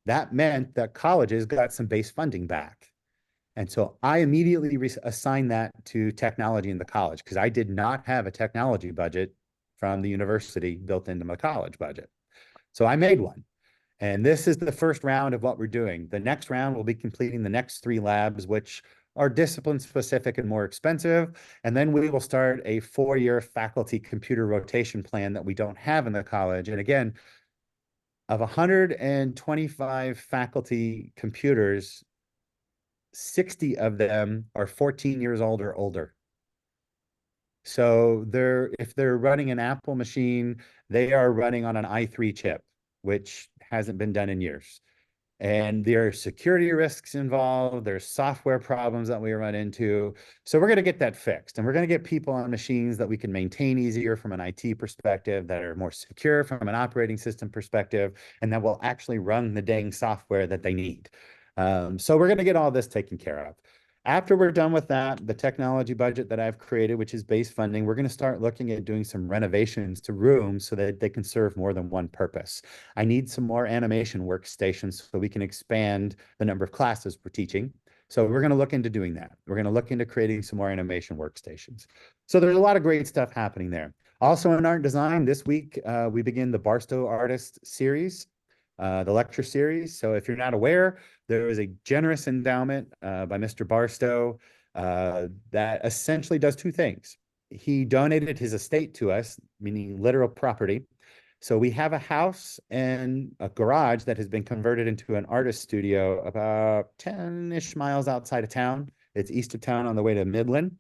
Speaker 2: that meant that colleges got some base funding back. And so I immediately assigned that to technology in the college because I did not have a technology budget from the university built into my college budget. So I made one. And this is the first round of what we're doing. The next round will be completing the next 3 labs, which are discipline specific and more expensive. And then we will start a 4-year faculty computer rotation plan that we don't have in the college. And again, of 125 faculty computers, 60 of them are 14 years old or older. So if they're running an Apple machine, they are running on an i3 chip, which hasn't been done in years. And there are security risks involved. There's software problems that we run into. So we're going to get that fixed. And we're going to get people on machines that we can maintain easier from an IT perspective, that are more secure from an operating system perspective, and that will actually run the dang software that they need. So we're going to get all this taken care of. After we're done with that, the technology budget that I've created, which is base funding, we're going to start looking at doing some renovations to rooms so that they can serve more than one purpose. I need some more animation workstations so we can expand the number of classes we're teaching. So we're going to look into doing that. We're going to look into creating some more animation workstations. So there's a lot of great stuff happening there. Also in art design, this week, we begin the Barstow Artist Series, the lecture series. So if you're not aware, there was a generous endowment by Mr. Barstow that essentially does 2 things. He donated his estate to us, meaning literal property. So we have a house and a garage that has been converted into an artist studio about 10-ish miles outside of town. It's east of town on the way to Midland.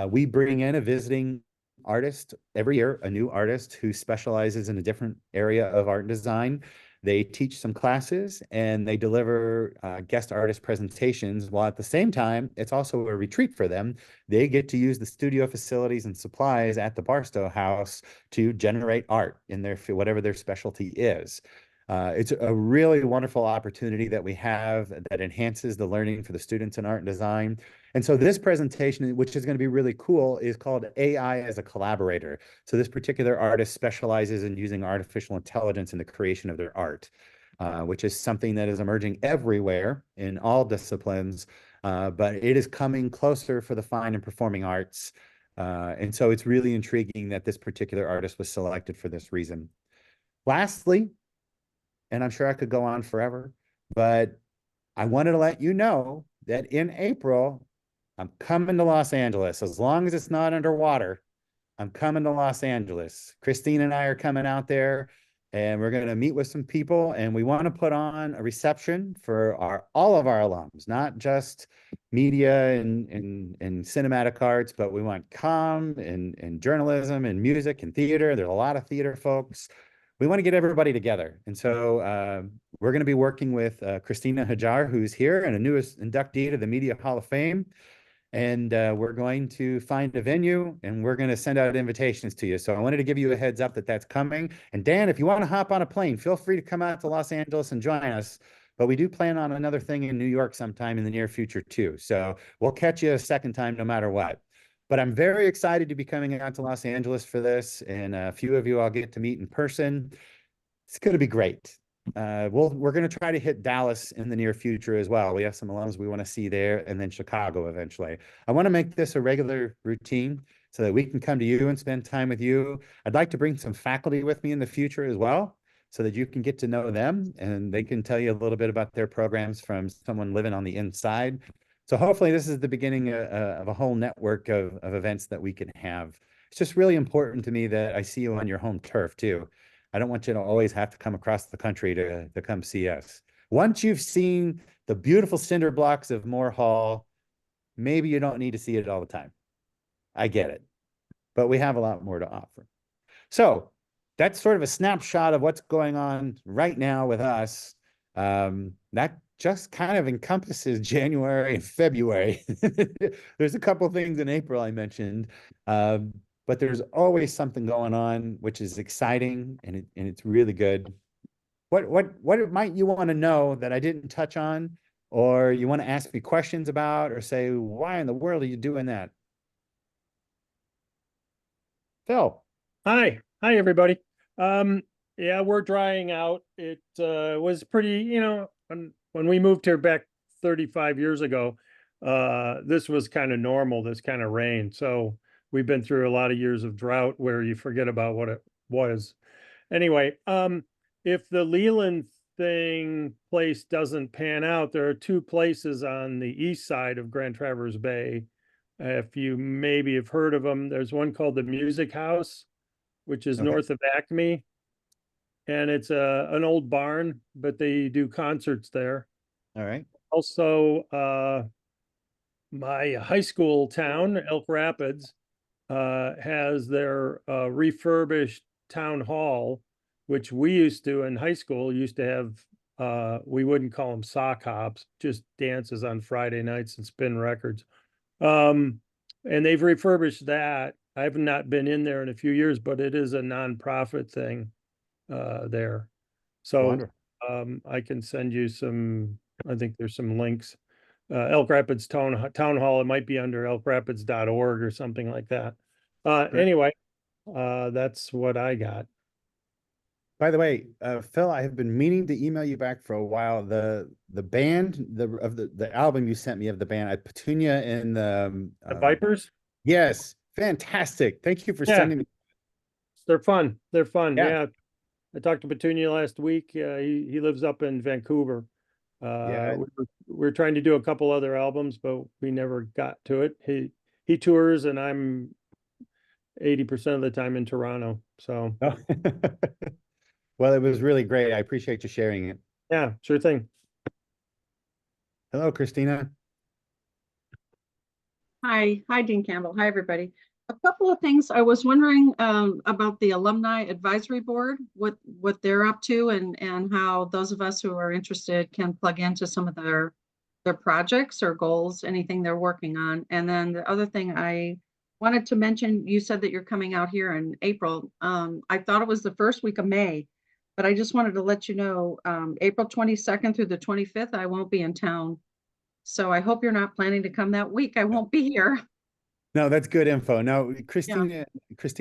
Speaker 2: We bring in a visiting artist every year, a new artist who specializes in a different area of art and design. They teach some classes and they deliver guest artist presentations, while at the same time, it's also a retreat for them. They get to use the studio facilities and supplies at the Barstow House to generate art in their whatever their specialty is. It's a really wonderful opportunity that we have that enhances the learning for the students in art and design. And so this presentation, which is going to be really cool, is called AI as a Collaborator. So this particular artist specializes in using artificial intelligence in the creation of their art, which is something that is emerging everywhere in all disciplines, but it is coming closer for the fine and performing arts. And so it's really intriguing that this particular artist was selected for this reason. Lastly, and I'm sure I could go on forever, but I wanted to let you know that in April, I'm coming to Los Angeles. As long as it's not underwater, I'm coming to Los Angeles. Christine and I are coming out there and we're going to meet with some people, and we want to put on a reception for all of our alums, not just media and cinematic arts, but we want comm and journalism and music and theater. There's a lot of theater folks. We want to get everybody together. And so we're going to be working with Christina Hajar, who's here and a newest inductee to the Media Hall of Fame. And we're going to find a venue and we're going to send out invitations to you. So I wanted to give you a heads up that that's coming. And Dan, if you want to hop on a plane, feel free to come out to Los Angeles and join us. But we do plan on another thing in New York sometime in the near future too. So we'll catch you a second time no matter what. But I'm very excited to be coming out to Los Angeles for this. And a few of you I'll get to meet in person. It's going to be great. We're going to try to hit Dallas in the near future as well. We have some alums we want to see there, and then Chicago eventually. I want to make this a regular routine so that we can come to you and spend time with you. I'd like to bring some faculty with me in the future as well, so that you can get to know them and they can tell you a little bit about their programs from someone living on the inside. So hopefully this is the beginning of a whole network of events that we can have. It's just really important to me that I see you on your home turf too. I don't want you to always have to come across the country to come see us. Once you've seen the beautiful cinder blocks of Moore Hall, maybe you don't need to see it all the time. I get it, but we have a lot more to offer. So that's sort of a snapshot of what's going on right now with us. That just kind of encompasses January and February. There's a couple things in April I mentioned, but there's always something going on, which is exciting and it's really good. What might you want to know that I didn't touch on or you want to ask me questions about, or say, why in the world are you doing that? Phil.
Speaker 3: Hi, everybody. Um, yeah, we're drying out. It was pretty, when we moved here back 35 years ago, this was kind of normal, this kind of rain. So we've been through a lot of years of drought where you forget about what it was. Anyway, if the Leland thing place doesn't pan out, there are two places on the east side of Grand Traverse Bay. If you maybe have heard of them, there's one called the Music House, which is
Speaker 2: Okay.
Speaker 3: north of Acme. And it's an old barn, but they do concerts there.
Speaker 2: All right.
Speaker 3: Also, my high school town, Elk Rapids, has their refurbished town hall, which we used to in high school used to have, we wouldn't call them sock hops, just dances on Friday nights and spin records. And they've refurbished that. I have not been in there in a few years, but it is a nonprofit thing there. So
Speaker 2: Wonderful.
Speaker 3: I can send you some, I think there's some links. Elk Rapids Town Hall, it might be under elkrapids.org or something like that. Anyway, that's what I got.
Speaker 2: By the way, Phil, I have been meaning to email you back for a while. The band, the album you sent me of the band, Petunia and
Speaker 3: The Vipers?
Speaker 2: yes, fantastic. Thank you for
Speaker 3: Yeah.
Speaker 2: sending me.
Speaker 3: They're fun. They're fun.
Speaker 2: Yeah.
Speaker 3: Yeah. I talked to Petunia last week. He lives up in Vancouver.
Speaker 2: Yeah.
Speaker 3: We're trying to do a couple other albums, but we never got to it. He tours and I'm 80% of the time in Toronto. So
Speaker 2: Oh. Well, it was really great. I appreciate you sharing it.
Speaker 3: yeah, sure thing.
Speaker 2: Hello, Christina.
Speaker 4: Hi, Dean Campbell. Hi, everybody. A couple of things. I was wondering about the Alumni Advisory Board, what they're up to and how those of us who are interested can plug into some of their projects or goals, anything they're working on. And then the other thing I wanted to mention, you said that you're coming out here in April. I thought it was the first week of May, but I just wanted to let you know, April 22nd through the 25th, I won't be in town. So I hope you're not planning to come that week. I won't be here.
Speaker 2: No, that's good info. No, Christine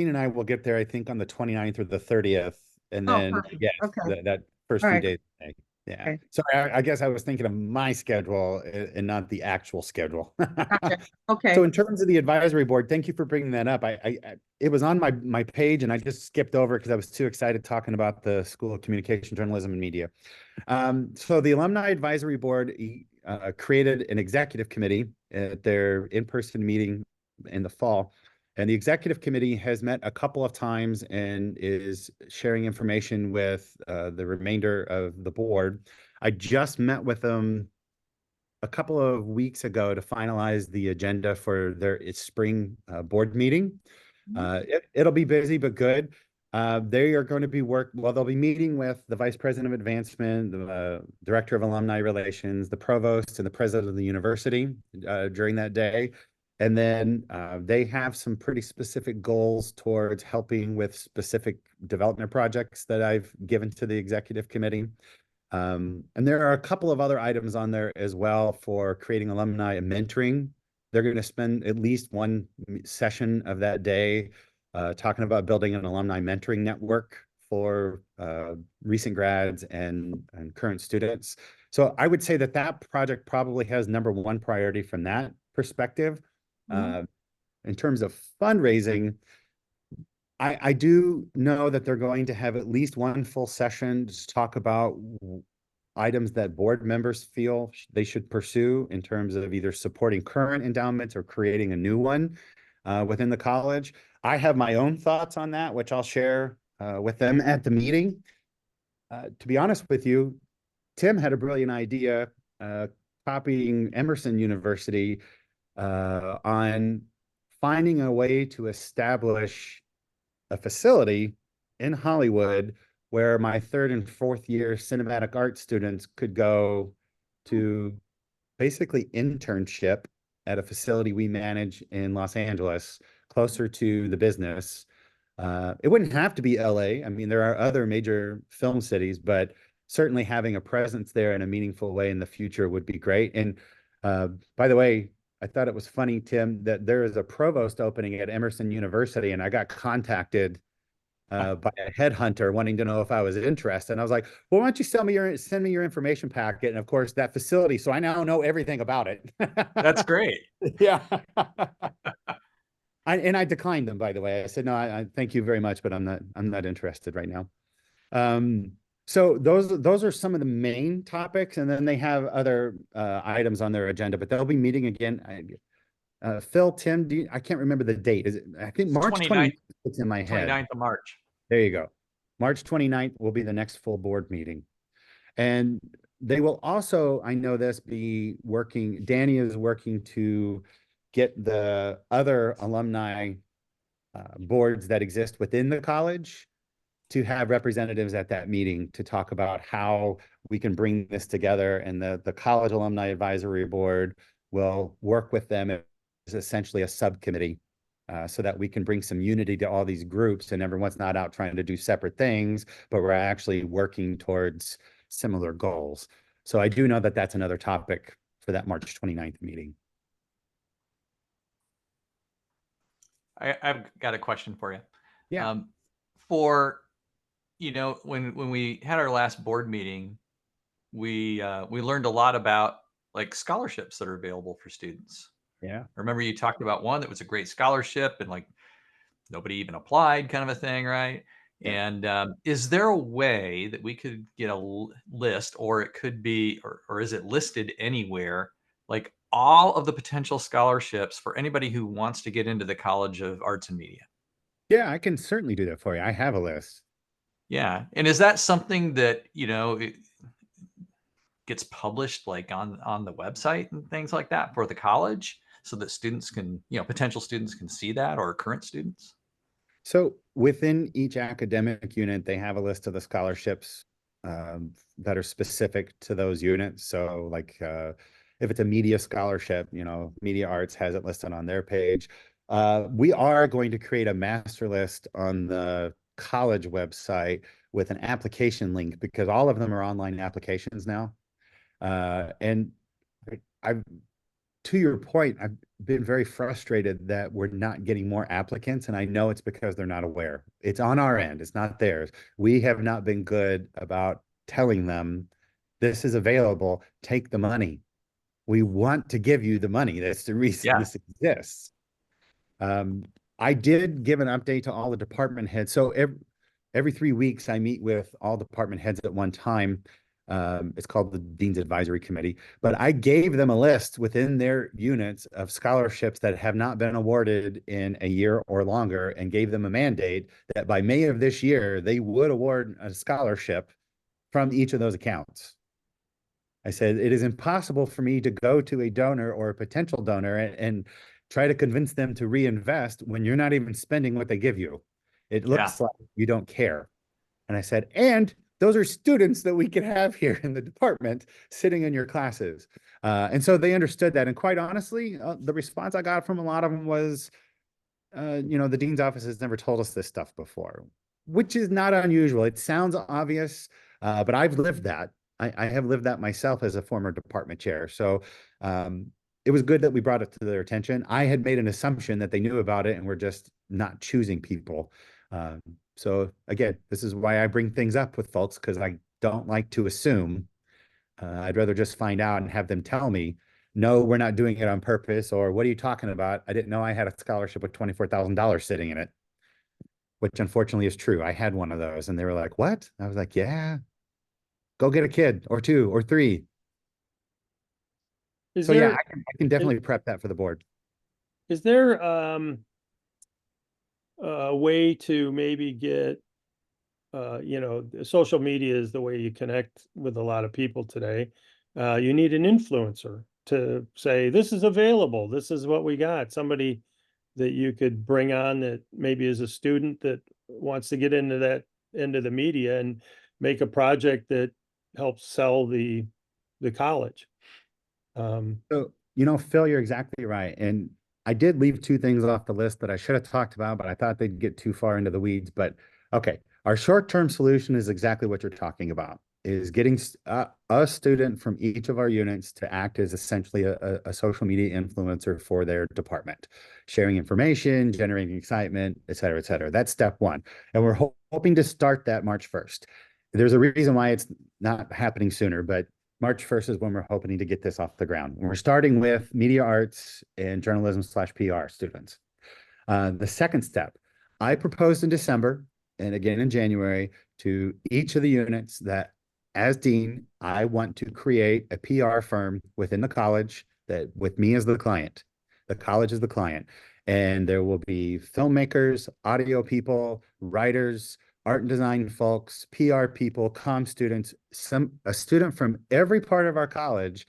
Speaker 2: and I will get there, I think, on the 29th or the 30th. And
Speaker 4: Oh,
Speaker 2: then,
Speaker 4: perfect.
Speaker 2: yes,
Speaker 4: Okay.
Speaker 2: that first
Speaker 4: All
Speaker 2: few
Speaker 4: right.
Speaker 2: days. of May. Yeah.
Speaker 4: Okay.
Speaker 2: Sorry, I guess I was thinking of my schedule and not the actual schedule.
Speaker 4: Gotcha. Okay.
Speaker 2: So in terms of the advisory board, thank you for bringing that up. It was on my page and I just skipped over because I was too excited talking about the School of Communication, Journalism, and Media. So the Alumni Advisory Board created an executive committee at their in-person meeting in the fall. And the executive committee has met a couple of times and is sharing information with the remainder of the board. I just met with them a couple of weeks ago to finalize the agenda for their spring board meeting. It'll be busy, but good. They are going to be they'll be meeting with the Vice President of Advancement, the Director of Alumni Relations, the Provost, and the President of the University during that day. And then they have some pretty specific goals towards helping with specific development projects that I've given to the executive committee. And there are a couple of other items on there as well for creating alumni and mentoring. They're going to spend at least one session of that day talking about building an alumni mentoring network for recent grads and current students. So I would say that project probably has number one priority from that perspective. In terms of fundraising, I do know that they're going to have at least one full session to talk about items that board members feel they should pursue in terms of either supporting current endowments or creating a new one within the college. I have my own thoughts on that, which I'll share with them at the meeting. To be honest with you, Tim had a brilliant idea copying Emerson University on finding a way to establish a facility in Hollywood where my third and fourth year cinematic arts students could go to basically internship at a facility we manage in Los Angeles, closer to the business. It wouldn't have to be LA. I mean, there are other major film cities, but certainly having a presence there in a meaningful way in the future would be great. And by the way, I thought it was funny, Tim, that there is a provost opening at Emerson University, and I got contacted by a headhunter wanting to know if I was interested. And I was like, well, why don't you send me your information packet? And of course, that facility. So I now know everything about it.
Speaker 5: That's great.
Speaker 2: Yeah. I declined them, by the way. I said, no, I thank you very much, but I'm not interested right now. So those are some of the main topics, and then they have other items on their agenda, but they'll be meeting again. Phil, Tim, I can't remember the date. Is it? I think March 29th. It's in my head.
Speaker 5: 29th of March.
Speaker 2: There you go. March 29th will be the next full board meeting. And they will also, I know this, be working, Danny is working to get the other alumni boards that exist within the college to have representatives at that meeting to talk about how we can bring this together. And the College Alumni Advisory Board will work with them as essentially a subcommittee so that we can bring some unity to all these groups, and everyone's not out trying to do separate things, but we're actually working towards similar goals. So I do know that that's another topic for that March 29th meeting.
Speaker 5: I've got a question for you.
Speaker 2: Yeah.
Speaker 5: When we had our last board meeting, we learned a lot about like scholarships that are available for students.
Speaker 2: Yeah.
Speaker 5: I remember you talked about one that was a great scholarship and like nobody even applied, kind of a thing, right?
Speaker 2: Yeah.
Speaker 5: And is there a way that we could get a list, or it could be, or is it listed anywhere, like all of the potential scholarships for anybody who wants to get into the College of Arts and Media?
Speaker 2: Yeah, I can certainly do that for you. I have a list.
Speaker 5: Yeah. And is that something that, it gets published like on the website and things like that for the college so that students can, potential students can see that, or current students?
Speaker 2: So within each academic unit, they have a list of the scholarships that are specific to those units. So like if it's a media scholarship, Media Arts has it listed on their page. We are going to create a master list on the college website with an application link, because all of them are online applications now. And I've, to your point, I've been very frustrated that we're not getting more applicants, and I know it's because they're not aware. It's on our end, it's not theirs. We have not been good about telling them this is available, take the money. We want to give you the money. That's the reason this exists. I did give an update to all the department heads. So every 3 weeks, I meet with all department heads at one time. It's called the Dean's Advisory Committee, but I gave them a list within their units of scholarships that have not been awarded in a year or longer, and gave them a mandate that by May of this year, they would award a scholarship from each of those accounts. I said, it is impossible for me to go to a donor or a potential donor and try to convince them to reinvest when you're not even spending what they give you. It looks like you don't care. And I said, and those are students that we could have here in the department sitting in your classes. And so they understood that. And quite honestly, the response I got from a lot of them was, the dean's office has never told us this stuff before, which is not unusual. It sounds obvious, but I've lived that. I have lived that myself as a former department chair. So it was good that we brought it to their attention. I had made an assumption that they knew about it and were just not choosing people. So again, this is why I bring things up with folks, because I don't like to assume. I'd rather just find out and have them tell me, no, we're not doing it on purpose, or what are you talking about? I didn't know I had a scholarship with $24,000 sitting in it, which unfortunately is true. I had one of those, and they were like, what? I was like, yeah, go get a kid or two or three. So yeah, I can definitely prep that for the board.
Speaker 3: Is there a way to maybe get, social media is the way you connect with a lot of people today. You need an influencer to say, this is available, this is what we got. Somebody that you could bring on that maybe is a student that wants to get into the media and make a project that helps sell the college.
Speaker 2: So, Phil, you're exactly right. And I did leave two things off the list that I should have talked about, but I thought they'd get too far into the weeds. But okay, our short-term solution is exactly what you're talking about. is getting a student from each of our units to act as essentially a social media influencer for their department, sharing information, generating excitement, et cetera, et cetera. That's step one. And we're hoping to start that March 1st. There's a reason why it's not happening sooner, but March 1st is when we're hoping to get this off the ground. We're starting with media arts and journalism/PR students. The second step, I proposed in December and again in January to each of the units that as dean, I want to create a PR firm within the college that with me as the client. The college is the client. And there will be filmmakers, audio people, writers, art and design folks, PR people, comm students, a student from every part of our college,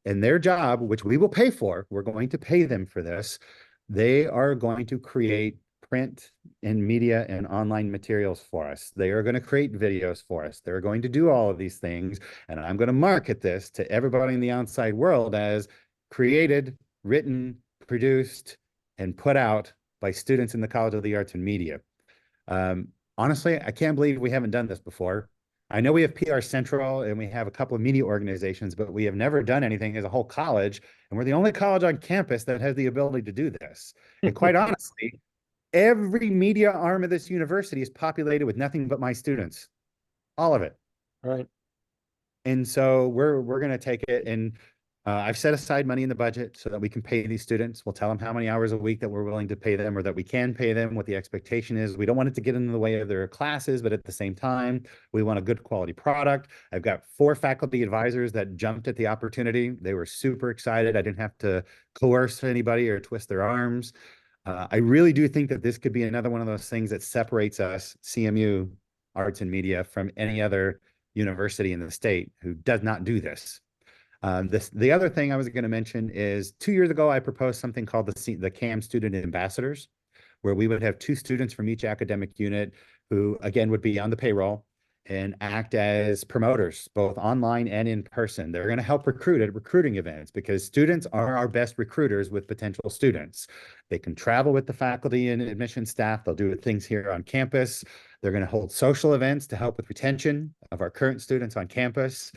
Speaker 2: and their job, which we will pay for, we're going to pay them for this. They are going to create print and media and online materials for us. They are going to create videos for us. They're going to do all of these things. And I'm going to market this to everybody in the outside world as created, written, produced, and put out by students in the College of the Arts and Media. Honestly, I can't believe we haven't done this before. I know we have PR Central and we have a couple of media organizations, but we have never done anything as a whole college. And we're the only college on campus that has the ability to do this. And quite honestly, every media arm of this university is populated with nothing but my students, all of it.
Speaker 3: Right.
Speaker 2: And so we're going to take it, and I've set aside money in the budget so that we can pay these students. We'll tell them how many hours a week that we're willing to pay them, or that we can pay them. What the expectation is, we don't want it to get in the way of their classes, but at the same time, we want a good quality product. I've got 4 faculty advisors that jumped at the opportunity. They were super excited. I didn't have to coerce anybody or twist their arms. I really do think that this could be another one of those things that separates us, CMU Arts and Media, from any other university in the state who does not do this. The other thing I was going to mention is 2 years ago, I proposed something called the CAM Student Ambassadors, where we would have 2 students from each academic unit who, again, would be on the payroll and act as promoters, both online and in person. They're going to help recruit at recruiting events because students are our best recruiters with potential students. They can travel with the faculty and admission staff. They'll do things here on campus. They're going to hold social events to help with retention of our current students on campus.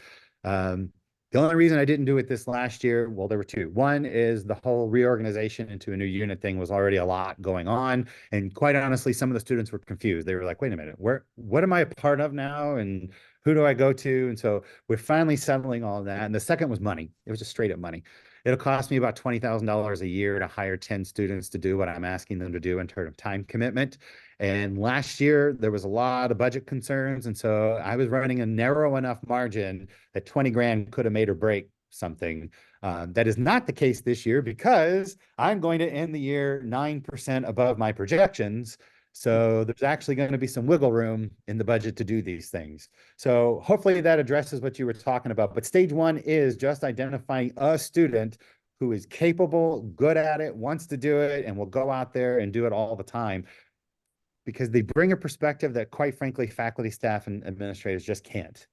Speaker 2: The only reason I didn't do it this last year, well, there were 2. One is the whole reorganization into a new unit thing was already a lot going on. And quite honestly, some of the students were confused. They were like, wait a minute, what am I a part of now? And who do I go to? And so we're finally settling all of that. And the second was money. It was just straight up money. It'll cost me about $20,000 a year to hire 10 students to do what I'm asking them to do in terms of time commitment. And last year, there was a lot of budget concerns. And so I was running a narrow enough margin that 20 grand could have made or break something. That is not the case this year because I'm going to end the year 9% above my projections. So there's actually going to be some wiggle room in the budget to do these things. So hopefully that addresses what you were talking about. But stage 1 is just identifying a student who is capable, good at it, wants to do it, and will go out there and do it all the time. Because they bring a perspective that, quite frankly, faculty, staff, and administrators just can't.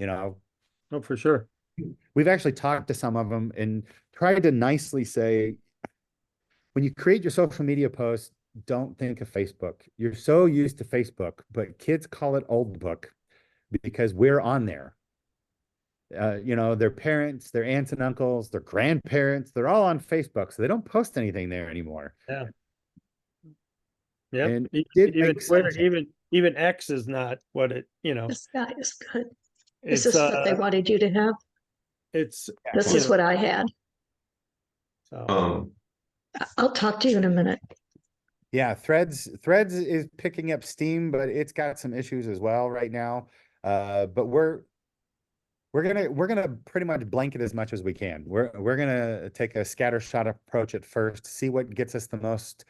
Speaker 2: Oh,
Speaker 3: for sure.
Speaker 2: We've actually talked to some of them and tried to nicely say, when you create your social media posts, don't think of Facebook. You're so used to Facebook, but kids call it old book because we're on there. Their parents, their aunts and uncles, their grandparents, they're all on Facebook. So they don't post anything there anymore.
Speaker 3: Yeah. Yeah.
Speaker 2: And
Speaker 3: even Twitter, even X is not what it,
Speaker 6: This guy is good.
Speaker 3: It's,
Speaker 6: Is this what they wanted you to have?
Speaker 3: This
Speaker 6: is what I had.
Speaker 3: So.
Speaker 6: I'll talk to you in a minute.
Speaker 2: Yeah, Threads is picking up steam, but it's got some issues as well right now. But we're gonna pretty much blanket as much as we can. We're gonna take a scattershot approach at first, see what gets us the most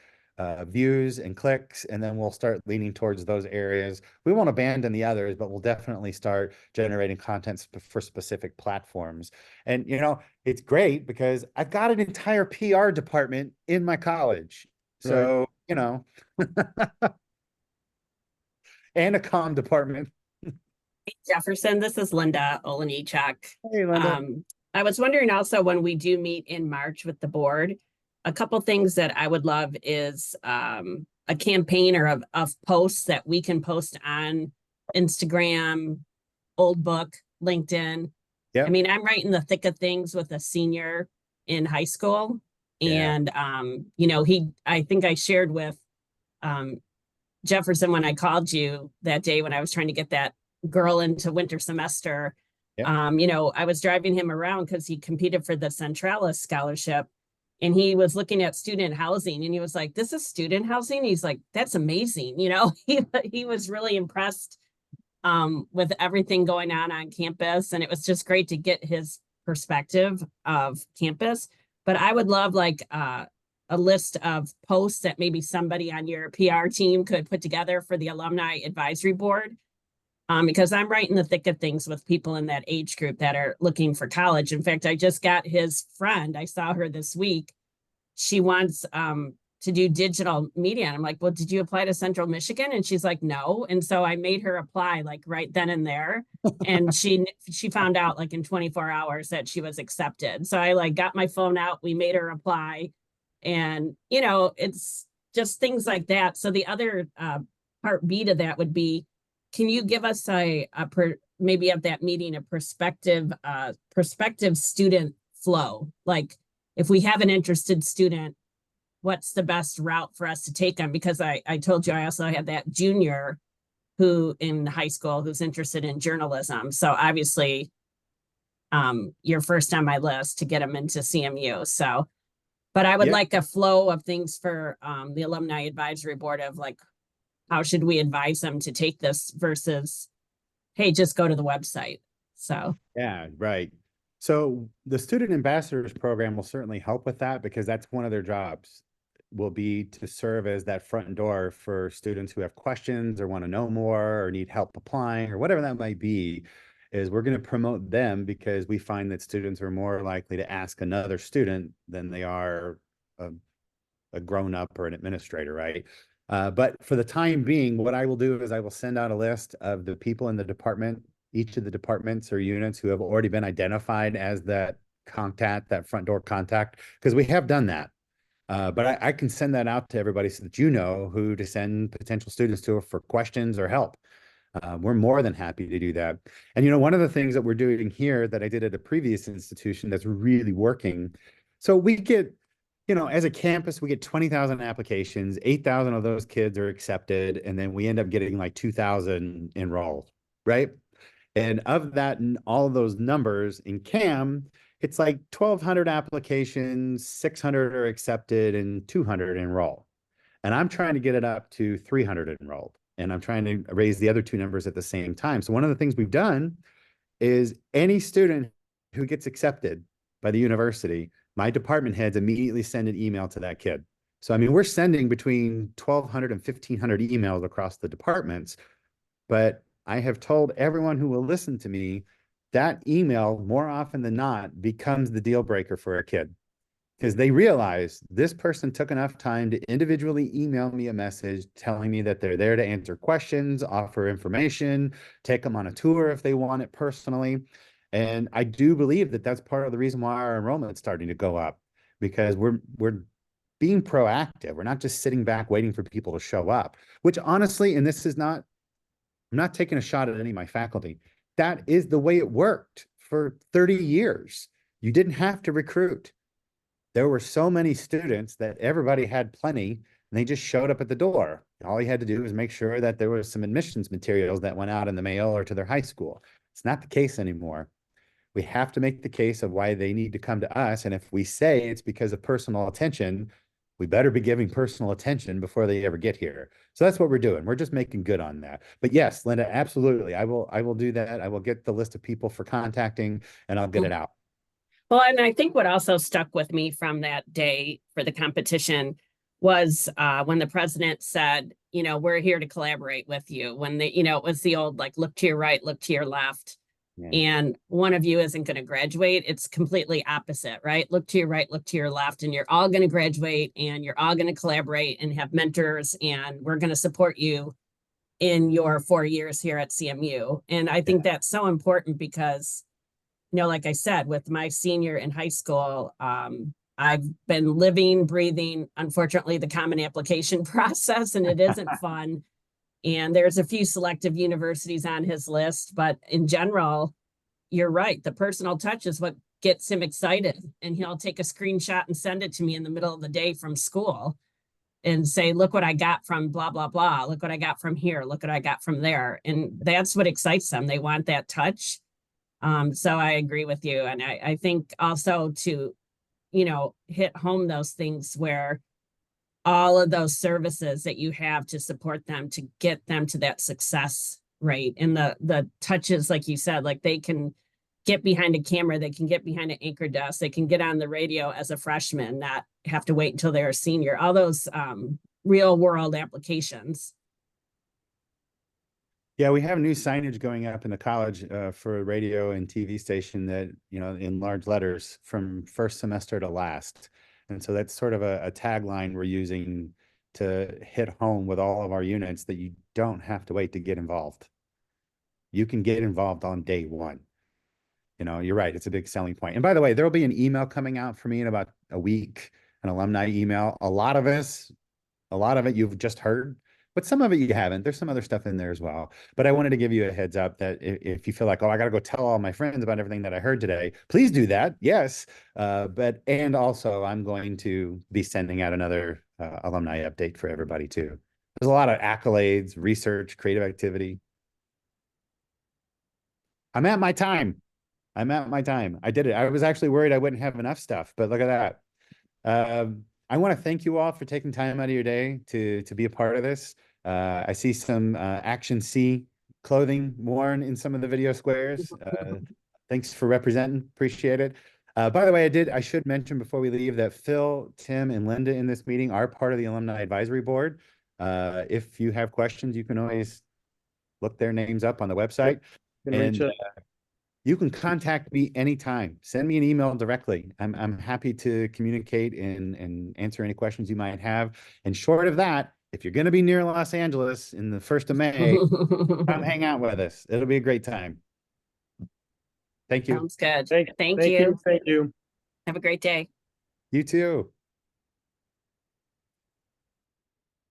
Speaker 2: views and clicks, and then we'll start leaning towards those areas. We won't abandon the others, but we'll definitely start generating content for specific platforms. And it's great because I've got an entire PR department in my college. So, right. And a comm department.
Speaker 7: Hey, Jefferson, this is Linda Olenichuk.
Speaker 2: Hey, Linda.
Speaker 7: I was wondering also, when we do meet in March with the board, a couple things that I would love is a campaign or of posts that we can post on Instagram, old book, LinkedIn.
Speaker 2: Yeah.
Speaker 7: I mean, I'm right in the thick of things with a senior in high school.
Speaker 2: Yeah.
Speaker 7: And, I think I shared with, Jefferson when I called you that day when I was trying to get that girl into winter semester.
Speaker 2: Yep.
Speaker 7: I was driving him around because he competed for the Centralis scholarship, and he was looking at student housing, and he was like, "This is student housing." He's like, "That's amazing." He was really impressed with everything going on campus, and it was just great to get his perspective of campus. But I would love like a list of posts that maybe somebody on your PR team could put together for the alumni advisory board. Because I'm right in the thick of things with people in that age group that are looking for college. In fact, I just got his friend. I saw her this week. She wants to do digital media. And I'm like, well, did you apply to Central Michigan? And she's like, no. And so I made her apply like right then and there. And she found out like in 24 hours that she was accepted. So I like got my phone out. We made her apply. And, it's just things like that. So the other part B to that would be, can you give us maybe at that meeting, a prospective student flow? Like if we have an interested student, what's the best route for us to take them? Because I told you, I also had that junior who in high school who's interested in journalism. So obviously you're first on my list to get them into CMU. So, but I would like a flow of things for the alumni advisory board of like, how should we advise them to take this versus, hey, just go to the website. So.
Speaker 2: Yeah, right. So the student ambassadors program will certainly help with that, because that's one of their jobs, will be to serve as that front door for students who have questions or want to know more or need help applying or whatever that might be. Is we're going to promote them because we find that students are more likely to ask another student than they are a grown-up or an administrator, right? But for the time being, what I will do is I will send out a list of the people in the department, each of the departments or units who have already been identified as that contact, that front door contact, because we have done that. But I can send that out to everybody so that you know who to send potential students to for questions or help. We're more than happy to do that. And, one of the things that we're doing here that I did at a previous institution that's really working. So we get, as a campus, we get 20,000 applications, 8,000 of those kids are accepted, and then we end up getting like 2,000 enrolled, right? And of that, and all of those numbers in CAM, it's like 1,200 applications, 600 are accepted, and 200 enroll. And I'm trying to get it up to 300 enrolled, and I'm trying to raise the other two numbers at the same time. So one of the things we've done is any student who gets accepted by the university, my department heads immediately send an email to that kid. So, I mean, we're sending between 1,200 and 1,500 emails across the departments, but I have told everyone who will listen to me that email more often than not becomes the deal breaker for a kid, because they realize this person took enough time to individually email me a message telling me that they're there to answer questions, offer information, take them on a tour if they want it personally. And I do believe that that's part of the reason why our enrollment is starting to go up, because we're being proactive. We're not just sitting back waiting for people to show up, which honestly, and this is not, I'm not taking a shot at any of my faculty. That is the way it worked for 30 years. You didn't have to recruit. There were so many students that everybody had plenty, and they just showed up at the door. All you had to do was make sure that there was some admissions materials that went out in the mail or to their high school. It's not the case anymore. We have to make the case of why they need to come to us. And if we say it's because of personal attention, we better be giving personal attention before they ever get here. So that's what we're doing. We're just making good on that. But yes, Linda, absolutely. I will do that. I will get the list of people for contacting, and I'll get it out.
Speaker 7: Well, and I think what also stuck with me from that day for the competition was when the president said, we're here to collaborate with you. When it was the old, like, look to your right, look to your left. Yeah. And one of you isn't going to graduate. It's completely opposite, right? Look to your right, look to your left, and you're all going to graduate, and you're all going to collaborate and have mentors, and we're going to support you in your 4 years here at CMU. And I think that's so important because, like I said, with my senior in high school, I've been living, breathing, unfortunately, the common application process, and it isn't fun. And there's a few selective universities on his list, but in general, you're right. The personal touch is what gets him excited. And he'll take a screenshot and send it to me in the middle of the day from school and say, look what I got from blah, blah, blah. Look what I got from here. Look what I got from there. And that's what excites them. They want that touch. So I agree with you. And I think also to, hit home those things where all of those services that you have to support them to get them to that success rate. And the touches, like you said, like they can get behind a camera, they can get behind an anchor desk, they can get on the radio as a freshman, not have to wait until they're a senior. All those real world applications.
Speaker 2: Yeah, we have new signage going up in the college for a radio and TV station that, in large letters from first semester to last. And so that's sort of a tagline we're using to hit home with all of our units, that you don't have to wait to get involved. You can get involved on day one. You're right. It's a big selling point. And by the way, there'll be an email coming out for me in about a week, an alumni email. A lot of it you've just heard, but some of it you haven't. There's some other stuff in there as well. But I wanted to give you a heads up that if you feel like, oh, I got to go tell all my friends about everything that I heard today, please do that. Yes. And also I'm going to be sending out another alumni update for everybody too. There's a lot of accolades, research, creative activity. I'm at my time. I did it. I was actually worried I wouldn't have enough stuff, but look at that. I want to thank you all for taking time out of your day to be a part of this. I see some Action C clothing worn in some of the video squares. Thanks for representing. Appreciate it. By the way, I should mention before we leave that Phil, Tim, and Linda in this meeting are part of the Alumni Advisory Board. If you have questions, you can always look their names up on the website. And you can contact me anytime. Send me an email directly. I'm happy to communicate and answer any questions you might have. And short of that, if you're going to be near Los Angeles in the 1st of May, come hang out with us. It'll be a great time. Thank you.
Speaker 7: Sounds good. Thank
Speaker 3: you.
Speaker 7: you.
Speaker 3: Thank you.
Speaker 7: Have a great day.
Speaker 2: You too.